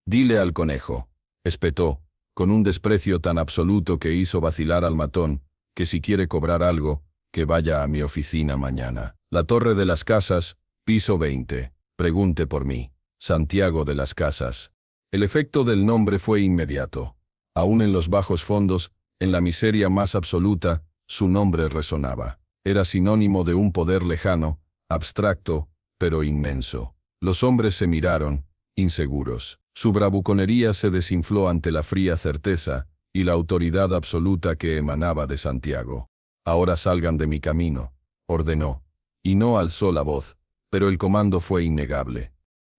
«Dile al conejo», espetó, con un desprecio tan absoluto que hizo vacilar al matón, «que si quiere cobrar algo, que vaya a mi oficina mañana. La Torre de las Casas, piso 20. Pregunte por mí. Santiago de las Casas». El efecto del nombre fue inmediato. Aún en los bajos fondos, en la miseria más absoluta, su nombre resonaba. Era sinónimo de un poder lejano, abstracto, pero inmenso. Los hombres se miraron, inseguros. Su bravuconería se desinfló ante la fría certeza y la autoridad absoluta que emanaba de Santiago. «Ahora salgan de mi camino», ordenó, y no alzó la voz, pero el comando fue innegable.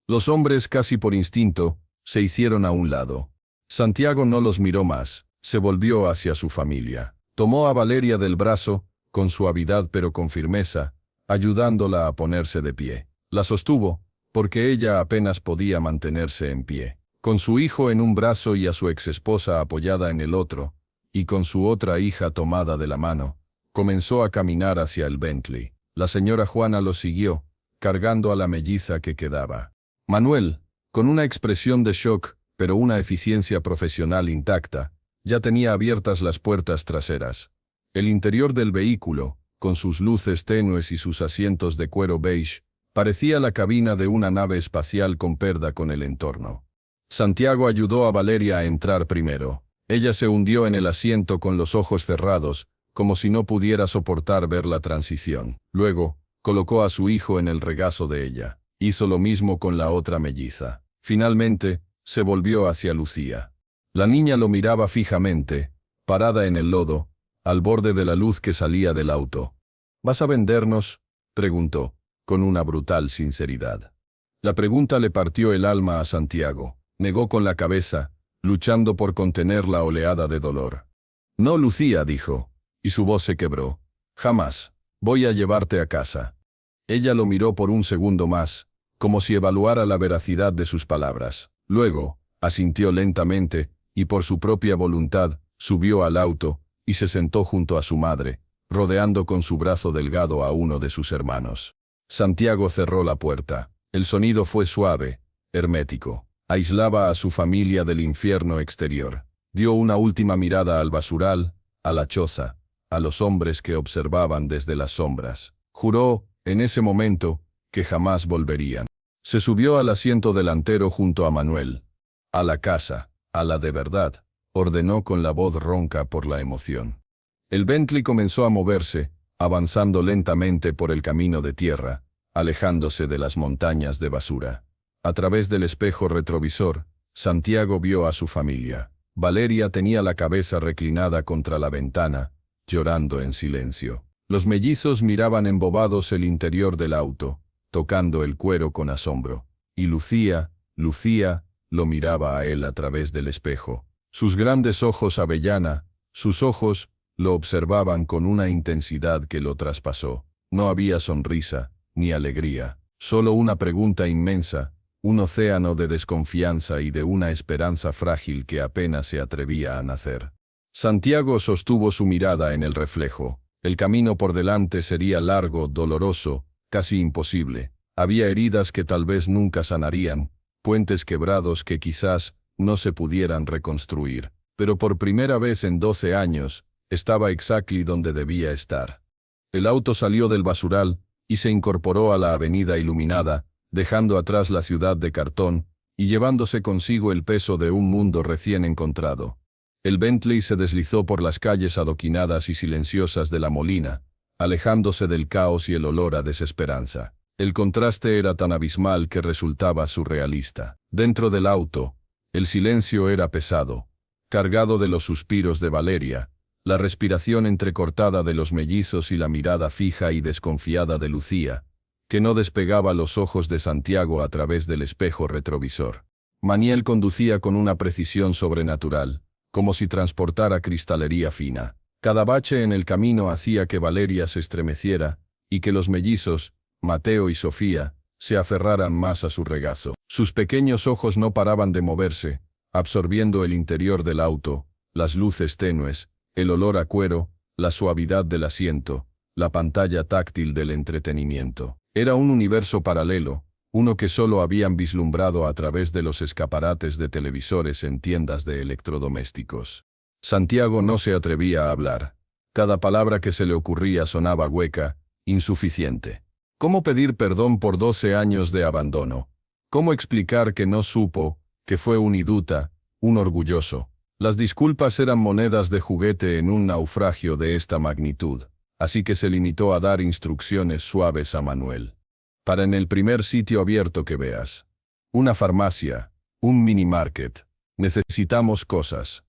Los hombres, casi por instinto, se hicieron a un lado. Santiago no los miró más, se volvió hacia su familia. Tomó a Valeria del brazo, con suavidad pero con firmeza, ayudándola a ponerse de pie. La sostuvo, porque ella apenas podía mantenerse en pie. Con su hijo en un brazo y a su exesposa apoyada en el otro, y con su otra hija tomada de la mano, comenzó a caminar hacia el Bentley. La señora Juana lo siguió, cargando a la melliza que quedaba. Manuel, con una expresión de shock, pero una eficiencia profesional intacta, ya tenía abiertas las puertas traseras. El interior del vehículo, con sus luces tenues y sus asientos de cuero beige, parecía la cabina de una nave espacial con perda con el entorno. Santiago ayudó a Valeria a entrar primero. Ella se hundió en el asiento con los ojos cerrados, como si no pudiera soportar ver la transición. Luego, colocó a su hijo en el regazo de ella. Hizo lo mismo con la otra melliza. Finalmente, se volvió hacia Lucía. La niña lo miraba fijamente, parada en el lodo, al borde de la luz que salía del auto. ¿Vas a vendernos?, preguntó, con una brutal sinceridad. La pregunta le partió el alma a Santiago. Negó con la cabeza, luchando por contener la oleada de dolor. No, Lucía, dijo, y su voz se quebró. Jamás. Voy a llevarte a casa. Ella lo miró por un segundo más, como si evaluara la veracidad de sus palabras. Luego, asintió lentamente, y por su propia voluntad, subió al auto, y se sentó junto a su madre, rodeando con su brazo delgado a uno de sus hermanos. Santiago cerró la puerta. El sonido fue suave, hermético. Aislaba a su familia del infierno exterior. Dio una última mirada al basural, a la choza, a los hombres que observaban desde las sombras. Juró, en ese momento, que jamás volverían. Se subió al asiento delantero junto a Manuel. A la casa, a la de verdad, ordenó con la voz ronca por la emoción. El Bentley comenzó a moverse, avanzando lentamente por el camino de tierra, alejándose de las montañas de basura. A través del espejo retrovisor, Santiago vio a su familia. Valeria tenía la cabeza reclinada contra la ventana, llorando en silencio. Los mellizos miraban embobados el interior del auto, tocando el cuero con asombro. Y Lucía, lo miraba a él a través del espejo. Sus grandes ojos avellana, sus ojos, lo observaban con una intensidad que lo traspasó. No había sonrisa, ni alegría, solo una pregunta inmensa, un océano de desconfianza y de una esperanza frágil que apenas se atrevía a nacer. Santiago sostuvo su mirada en el reflejo. El camino por delante sería largo, doloroso, casi imposible. Había heridas que tal vez nunca sanarían, puentes quebrados que quizás no se pudieran reconstruir. Pero por primera vez en 12 años, estaba exactly donde debía estar. El auto salió del basural y se incorporó a la avenida iluminada, dejando atrás la ciudad de cartón y llevándose consigo el peso de un mundo recién encontrado. El Bentley se deslizó por las calles adoquinadas y silenciosas de La Molina, alejándose del caos y el olor a desesperanza. El contraste era tan abismal que resultaba surrealista. Dentro del auto, el silencio era pesado, cargado de los suspiros de Valeria, la respiración entrecortada de los mellizos y la mirada fija y desconfiada de Lucía, que no despegaba los ojos de Santiago a través del espejo retrovisor. Maniel conducía con una precisión sobrenatural, como si transportara cristalería fina. Cada bache en el camino hacía que Valeria se estremeciera, y que los mellizos, Mateo y Sofía, se aferraran más a su regazo. Sus pequeños ojos no paraban de moverse, absorbiendo el interior del auto, las luces tenues, el olor a cuero, la suavidad del asiento, la pantalla táctil del entretenimiento. Era un universo paralelo, uno que solo habían vislumbrado a través de los escaparates de televisores en tiendas de electrodomésticos. Santiago no se atrevía a hablar. Cada palabra que se le ocurría sonaba hueca, insuficiente. ¿Cómo pedir perdón por 12 años de abandono? ¿Cómo explicar que no supo, que fue un idiota, un orgulloso? Las disculpas eran monedas de juguete en un naufragio de esta magnitud, así que se limitó a dar instrucciones suaves a Manuel. Para en el primer sitio abierto que veas. Una farmacia, un minimarket. Necesitamos cosas.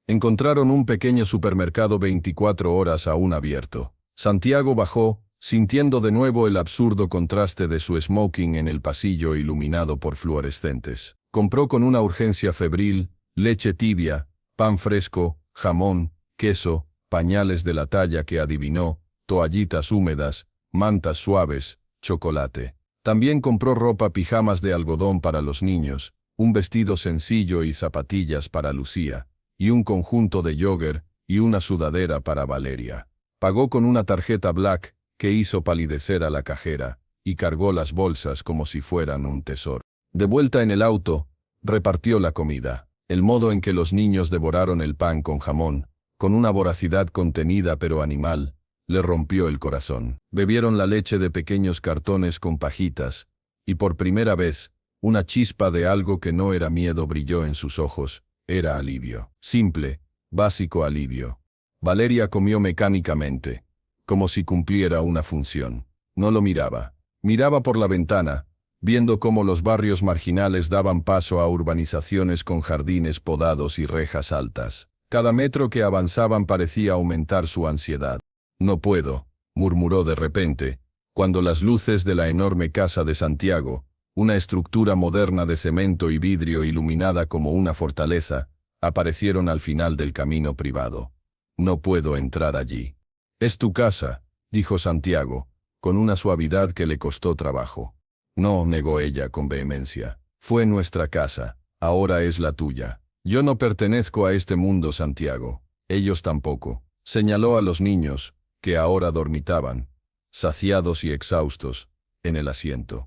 Encontraron un pequeño supermercado 24 horas aún abierto. Santiago bajó, sintiendo de nuevo el absurdo contraste de su smoking en el pasillo iluminado por fluorescentes. Compró con una urgencia febril, leche tibia, pan fresco, jamón, queso, pañales de la talla que adivinó, toallitas húmedas, mantas suaves, chocolate. También compró ropa pijamas de algodón para los niños, un vestido sencillo y zapatillas para Lucía, y un conjunto de jogger y una sudadera para Valeria. Pagó con una tarjeta Black que hizo palidecer a la cajera, y cargó las bolsas como si fueran un tesoro. De vuelta en el auto, repartió la comida. El modo en que los niños devoraron el pan con jamón, con una voracidad contenida pero animal, le rompió el corazón. Bebieron la leche de pequeños cartones con pajitas, y por primera vez, una chispa de algo que no era miedo brilló en sus ojos, Era alivio. Simple, básico alivio. Valeria comió mecánicamente, como si cumpliera una función. No lo miraba. Miraba por la ventana, viendo cómo los barrios marginales daban paso a urbanizaciones con jardines podados y rejas altas. Cada metro que avanzaban parecía aumentar su ansiedad. No puedo, murmuró de repente, cuando las luces de la enorme casa de Santiago, una estructura moderna de cemento y vidrio iluminada como una fortaleza, aparecieron al final del camino privado. No puedo entrar allí. Es tu casa, dijo Santiago, con una suavidad que le costó trabajo. No, negó ella con vehemencia. Fue nuestra casa, ahora es la tuya. Yo no pertenezco a este mundo, Santiago. Ellos tampoco. Señaló a los niños, que ahora dormitaban, saciados y exhaustos, en el asiento.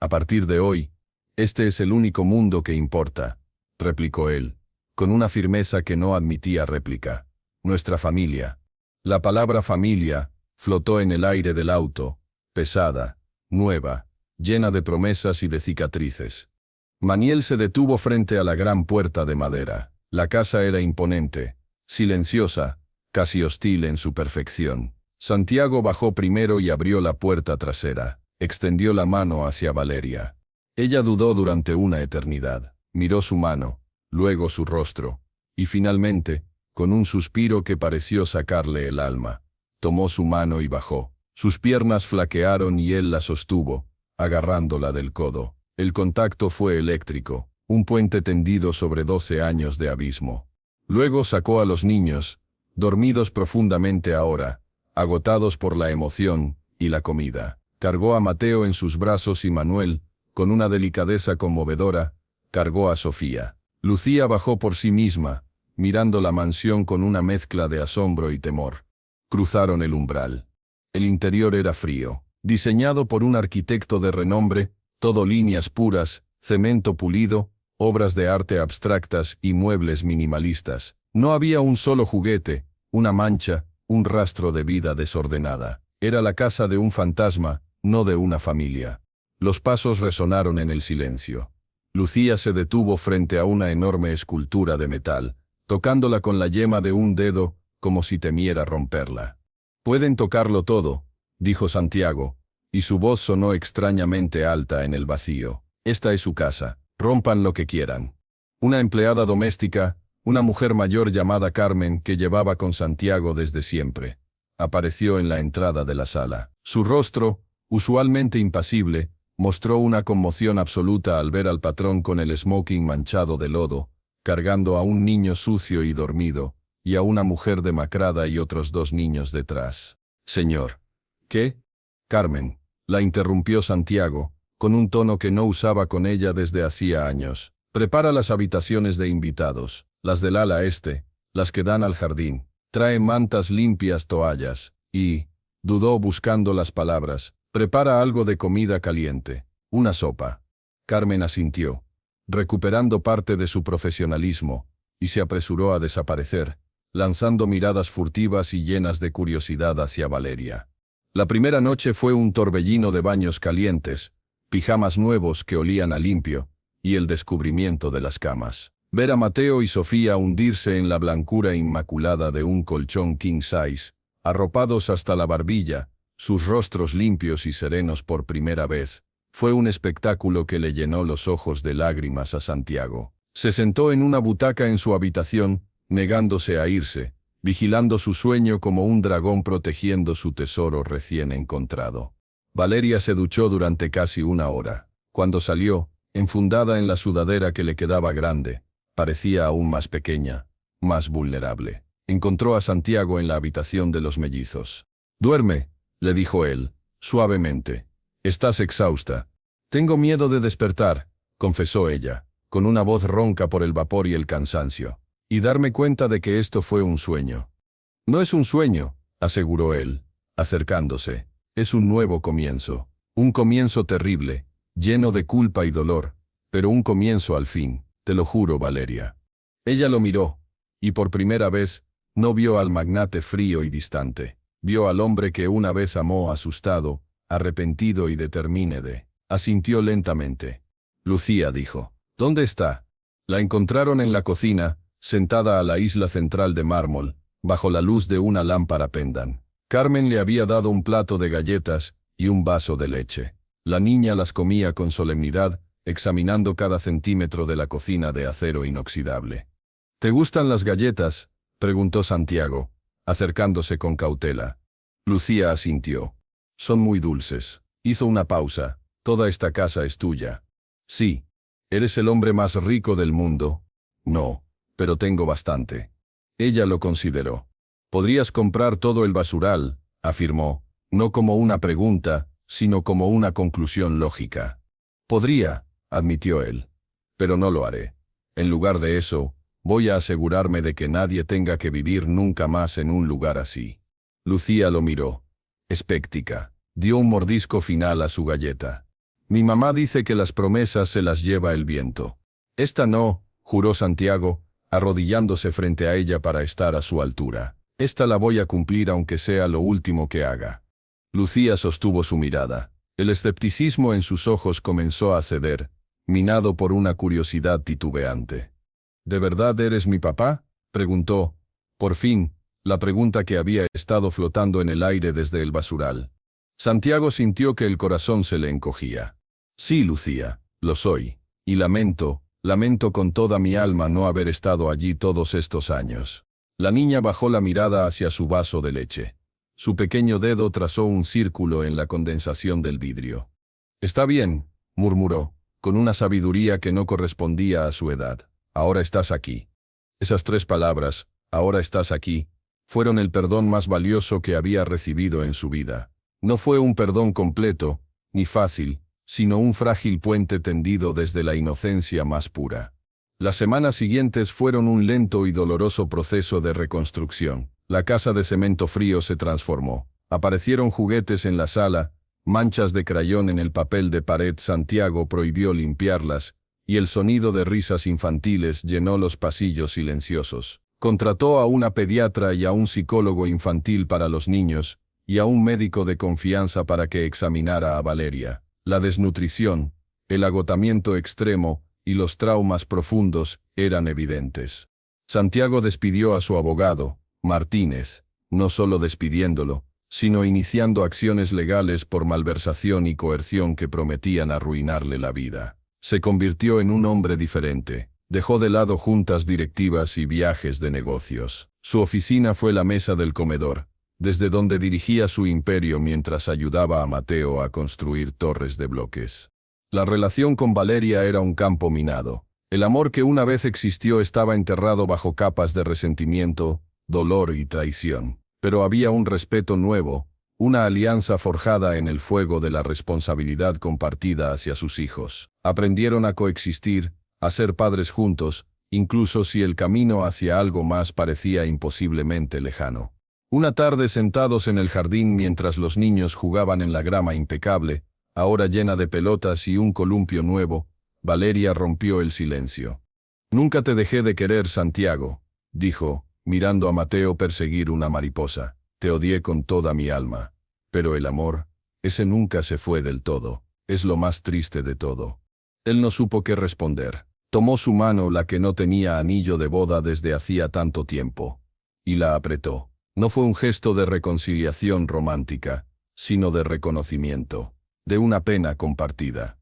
A partir de hoy, este es el único mundo que importa, replicó él, con una firmeza que no admitía réplica. Nuestra familia. La palabra familia flotó en el aire del auto, pesada, nueva, llena de promesas y de cicatrices. Maniel se detuvo frente a la gran puerta de madera. La casa era imponente, silenciosa, casi hostil en su perfección. Santiago bajó primero y abrió la puerta trasera. Extendió la mano hacia Valeria. Ella dudó durante una eternidad. Miró su mano, luego su rostro, y finalmente, con un suspiro que pareció sacarle el alma, tomó su mano y bajó. Sus piernas flaquearon y él la sostuvo, agarrándola del codo. El contacto fue eléctrico, un puente tendido sobre 12 años de abismo. Luego sacó a los niños, dormidos profundamente ahora, agotados por la emoción y la comida. Cargó a Mateo en sus brazos y Manuel, con una delicadeza conmovedora, cargó a Sofía. Lucía bajó por sí misma, mirando la mansión con una mezcla de asombro y temor. Cruzaron el umbral. El interior era frío, diseñado por un arquitecto de renombre, todo líneas puras, cemento pulido, obras de arte abstractas y muebles minimalistas. No había un solo juguete, una mancha, un rastro de vida desordenada. Era la casa de un fantasma, no de una familia. Los pasos resonaron en el silencio. Lucía se detuvo frente a una enorme escultura de metal, tocándola con la yema de un dedo, como si temiera romperla. «Pueden tocarlo todo», dijo Santiago, y su voz sonó extrañamente alta en el vacío. «Esta es su casa, rompan lo que quieran». Una empleada doméstica, una mujer mayor llamada Carmen que llevaba con Santiago desde siempre, apareció en la entrada de la sala. Su rostro, usualmente impasible, mostró una conmoción absoluta al ver al patrón con el smoking manchado de lodo, cargando a un niño sucio y dormido, y a una mujer demacrada y otros 2 niños detrás. «Señor». «¿Qué?» «Carmen», la interrumpió Santiago, con un tono que no usaba con ella desde hacía años. «Prepara las habitaciones de invitados, las del ala este, las que dan al jardín. Trae mantas limpias, toallas, y», dudó buscando las palabras, «prepara algo de comida caliente, una sopa». Carmen asintió, recuperando parte de su profesionalismo, y se apresuró a desaparecer, lanzando miradas furtivas y llenas de curiosidad hacia Valeria. La primera noche fue un torbellino de baños calientes, pijamas nuevos que olían a limpio, y el descubrimiento de las camas. Ver a Mateo y Sofía hundirse en la blancura inmaculada de un colchón king size, arropados hasta la barbilla, sus rostros limpios y serenos por primera vez, fue un espectáculo que le llenó los ojos de lágrimas a Santiago. Se sentó en una butaca en su habitación, negándose a irse, vigilando su sueño como un dragón protegiendo su tesoro recién encontrado. Valeria se duchó durante casi 1 hora. Cuando salió, enfundada en la sudadera que le quedaba grande, parecía aún más pequeña, más vulnerable. Encontró a Santiago en la habitación de los mellizos. «Duerme», le dijo él, suavemente. «Estás exhausta». «Tengo miedo de despertar», confesó ella, con una voz ronca por el vapor y el cansancio, «y darme cuenta de que esto fue un sueño». «No es un sueño», aseguró él, acercándose. «Es un nuevo comienzo. Un comienzo terrible, lleno de culpa y dolor, pero un comienzo al fin, te lo juro, Valeria». Ella lo miró, y por primera vez, no vio al magnate frío y distante. Vio al hombre que una vez amó asustado, arrepentido y determinado. Asintió lentamente. «Lucía», dijo. «¿Dónde está?» La encontraron en la cocina, sentada a la isla central de mármol, bajo la luz de una lámpara pendan. Carmen le había dado un plato de galletas y un vaso de leche. La niña las comía con solemnidad, examinando cada centímetro de la cocina de acero inoxidable. ¿Te gustan las galletas?, preguntó Santiago, acercándose con cautela. Lucía asintió. Son muy dulces. Hizo una pausa. Toda esta casa es tuya. Sí. ¿Eres el hombre más rico del mundo? No, pero tengo bastante. Ella lo consideró. Podrías comprar todo el basural, afirmó, no como una pregunta, sino como una conclusión lógica. Podría, admitió él. Pero no lo haré. En lugar de eso, voy a asegurarme de que nadie tenga que vivir nunca más en un lugar así. Lucía lo miró. Espéctica. Dio un mordisco final a su galleta. Mi mamá dice que las promesas se las lleva el viento. Esta no, juró Santiago, arrodillándose frente a ella para estar a su altura. Esta la voy a cumplir aunque sea lo último que haga. Lucía sostuvo su mirada. El escepticismo en sus ojos comenzó a ceder, minado por una curiosidad titubeante. ¿De verdad eres mi papá?, preguntó. Por fin, la pregunta que había estado flotando en el aire desde el basural. Santiago sintió que el corazón se le encogía. Sí, Lucía, lo soy. Y lamento con toda mi alma no haber estado allí todos estos años. La niña bajó la mirada hacia su vaso de leche. Su pequeño dedo trazó un círculo en la condensación del vidrio. Está bien, murmuró, con una sabiduría que no correspondía a su edad. Ahora estás aquí. Esas 3 palabras, ahora estás aquí, fueron el perdón más valioso que había recibido en su vida. No fue un perdón completo, ni fácil, sino un frágil puente tendido desde la inocencia más pura. Las semanas siguientes fueron un lento y doloroso proceso de reconstrucción. La casa de cemento frío se transformó. Aparecieron juguetes en la sala, manchas de crayón en el papel de pared. Santiago prohibió limpiarlas, y el sonido de risas infantiles llenó los pasillos silenciosos. Contrató a una pediatra y a un psicólogo infantil para los niños, y a un médico de confianza para que examinara a Valeria. La desnutrición, el agotamiento extremo y los traumas profundos eran evidentes. Santiago despidió a su abogado, Martínez, no solo despidiéndolo, sino iniciando acciones legales por malversación y coerción que prometían arruinarle la vida. Se convirtió en un hombre diferente. Dejó de lado juntas directivas y viajes de negocios. Su oficina fue la mesa del comedor, desde donde dirigía su imperio mientras ayudaba a Mateo a construir torres de bloques. La relación con Valeria era un campo minado. El amor que una vez existió estaba enterrado bajo capas de resentimiento, dolor y traición. Pero había un respeto nuevo, una alianza forjada en el fuego de la responsabilidad compartida hacia sus hijos. Aprendieron a coexistir, a ser padres juntos, incluso si el camino hacia algo más parecía imposiblemente lejano. Una tarde sentados en el jardín mientras los niños jugaban en la grama impecable, ahora llena de pelotas y un columpio nuevo, Valeria rompió el silencio. «Nunca te dejé de querer, Santiago», dijo, mirando a Mateo perseguir una mariposa. «Te odié con toda mi alma. Pero el amor, ese nunca se fue del todo. Es lo más triste de todo». Él no supo qué responder. Tomó su mano, la que no tenía anillo de boda desde hacía tanto tiempo, y la apretó. No fue un gesto de reconciliación romántica, sino de reconocimiento, de una pena compartida.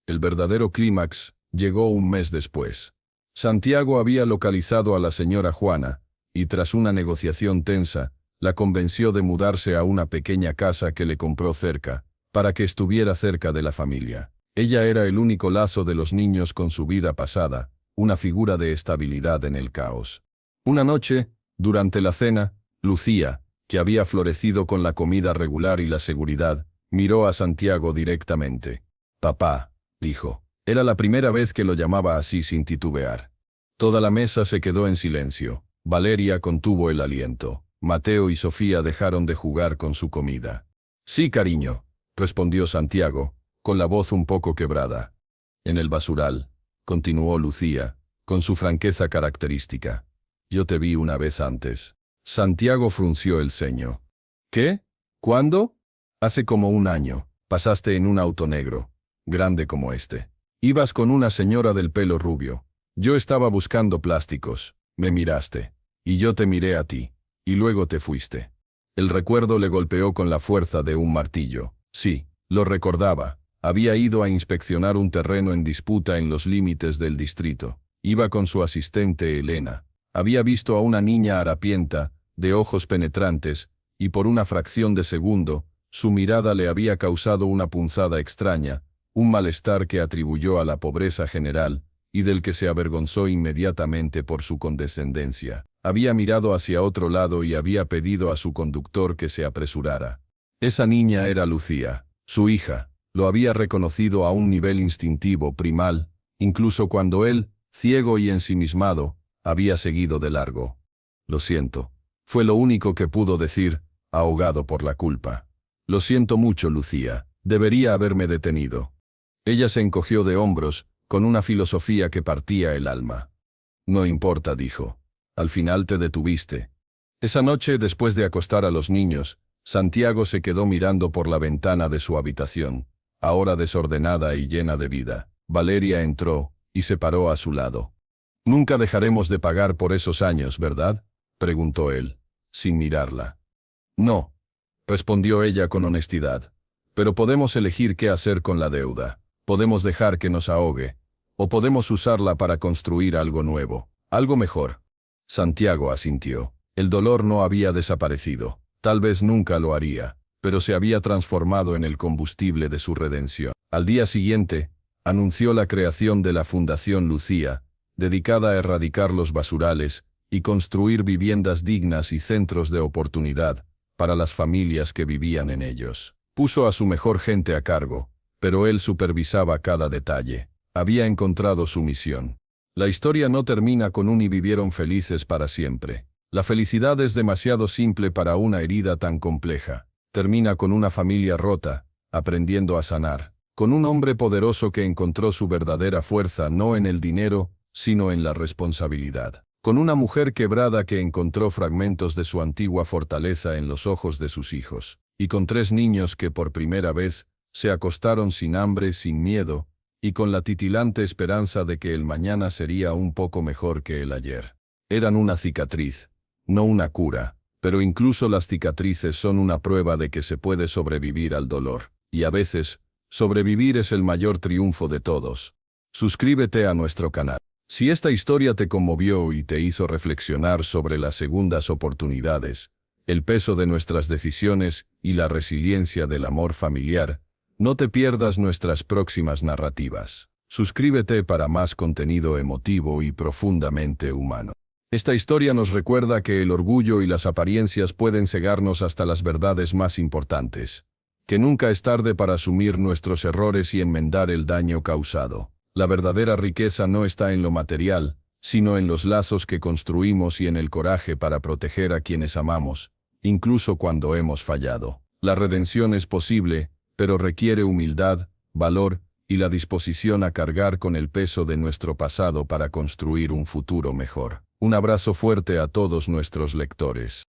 El verdadero clímax llegó un mes después. Santiago había localizado a la señora Juana, y tras una negociación tensa, la convenció de mudarse a una pequeña casa que le compró cerca, para que estuviera cerca de la familia. Ella era el único lazo de los niños con su vida pasada, una figura de estabilidad en el caos. Una noche, durante la cena, Lucía, que había florecido con la comida regular y la seguridad, miró a Santiago directamente. «Papá», dijo. Era la primera vez que lo llamaba así sin titubear. Toda la mesa se quedó en silencio. Valeria contuvo el aliento. Mateo y Sofía dejaron de jugar con su comida. «Sí, cariño», respondió Santiago, con la voz un poco quebrada. «En el basural», continuó Lucía, con su franqueza característica. «Yo te vi una vez antes». Santiago frunció el ceño. «¿Qué? ¿Cuándo?» «Hace como 1 año. Pasaste en un auto negro, grande como este. Ibas con una señora del pelo rubio. Yo estaba buscando plásticos, me miraste, y yo te miré a ti, y luego te fuiste. El recuerdo le golpeó con la fuerza de un martillo. Sí, lo recordaba. Había ido a inspeccionar un terreno en disputa en los límites del distrito. Iba con su asistente Elena. Había visto a una niña harapienta, de ojos penetrantes, y por una fracción de segundo, su mirada le había causado una punzada extraña, un malestar que atribuyó a la pobreza general, y del que se avergonzó inmediatamente por su condescendencia. Había mirado hacia otro lado y había pedido a su conductor que se apresurara. Esa niña era Lucía, su hija. Lo había reconocido a un nivel instintivo, primal, incluso cuando él, ciego y ensimismado, había seguido de largo. Lo siento. Fue lo único que pudo decir, ahogado por la culpa. Lo siento mucho, Lucía. Debería haberme detenido. Ella se encogió de hombros, con una filosofía que partía el alma. No importa, dijo. Al final te detuviste. Esa noche, después de acostar a los niños, Santiago se quedó mirando por la ventana de su habitación, ahora desordenada y llena de vida. Valeria entró, y se paró a su lado. «Nunca dejaremos de pagar por esos años, ¿verdad?», preguntó él, sin mirarla. «No», respondió ella con honestidad. «Pero podemos elegir qué hacer con la deuda. Podemos dejar que nos ahogue, o podemos usarla para construir algo nuevo, algo mejor». Santiago asintió. El dolor no había desaparecido. Tal vez nunca lo haría, pero se había transformado en el combustible de su redención. Al día siguiente, anunció la creación de la Fundación Lucía, dedicada a erradicar los basurales y construir viviendas dignas y centros de oportunidad para las familias que vivían en ellos. Puso a su mejor gente a cargo, pero él supervisaba cada detalle. Había encontrado su misión. La historia no termina con un y vivieron felices para siempre. La felicidad es demasiado simple para una herida tan compleja. Termina con una familia rota, aprendiendo a sanar. Con un hombre poderoso que encontró su verdadera fuerza no en el dinero, sino en la responsabilidad. Con una mujer quebrada que encontró fragmentos de su antigua fortaleza en los ojos de sus hijos. Y con 3 niños que por primera vez se acostaron sin hambre, sin miedo, y con la titilante esperanza de que el mañana sería un poco mejor que el ayer. Eran una cicatriz, no una cura, pero incluso las cicatrices son una prueba de que se puede sobrevivir al dolor, y a veces, sobrevivir es el mayor triunfo de todos. Suscríbete a nuestro canal. Si esta historia te conmovió y te hizo reflexionar sobre las segundas oportunidades, el peso de nuestras decisiones y la resiliencia del amor familiar, no te pierdas nuestras próximas narrativas. Suscríbete para más contenido emotivo y profundamente humano. Esta historia nos recuerda que el orgullo y las apariencias pueden cegarnos hasta las verdades más importantes. Que nunca es tarde para asumir nuestros errores y enmendar el daño causado. La verdadera riqueza no está en lo material, sino en los lazos que construimos y en el coraje para proteger a quienes amamos, incluso cuando hemos fallado. La redención es posible, pero requiere humildad, valor y la disposición a cargar con el peso de nuestro pasado para construir un futuro mejor. Un abrazo fuerte a todos nuestros lectores.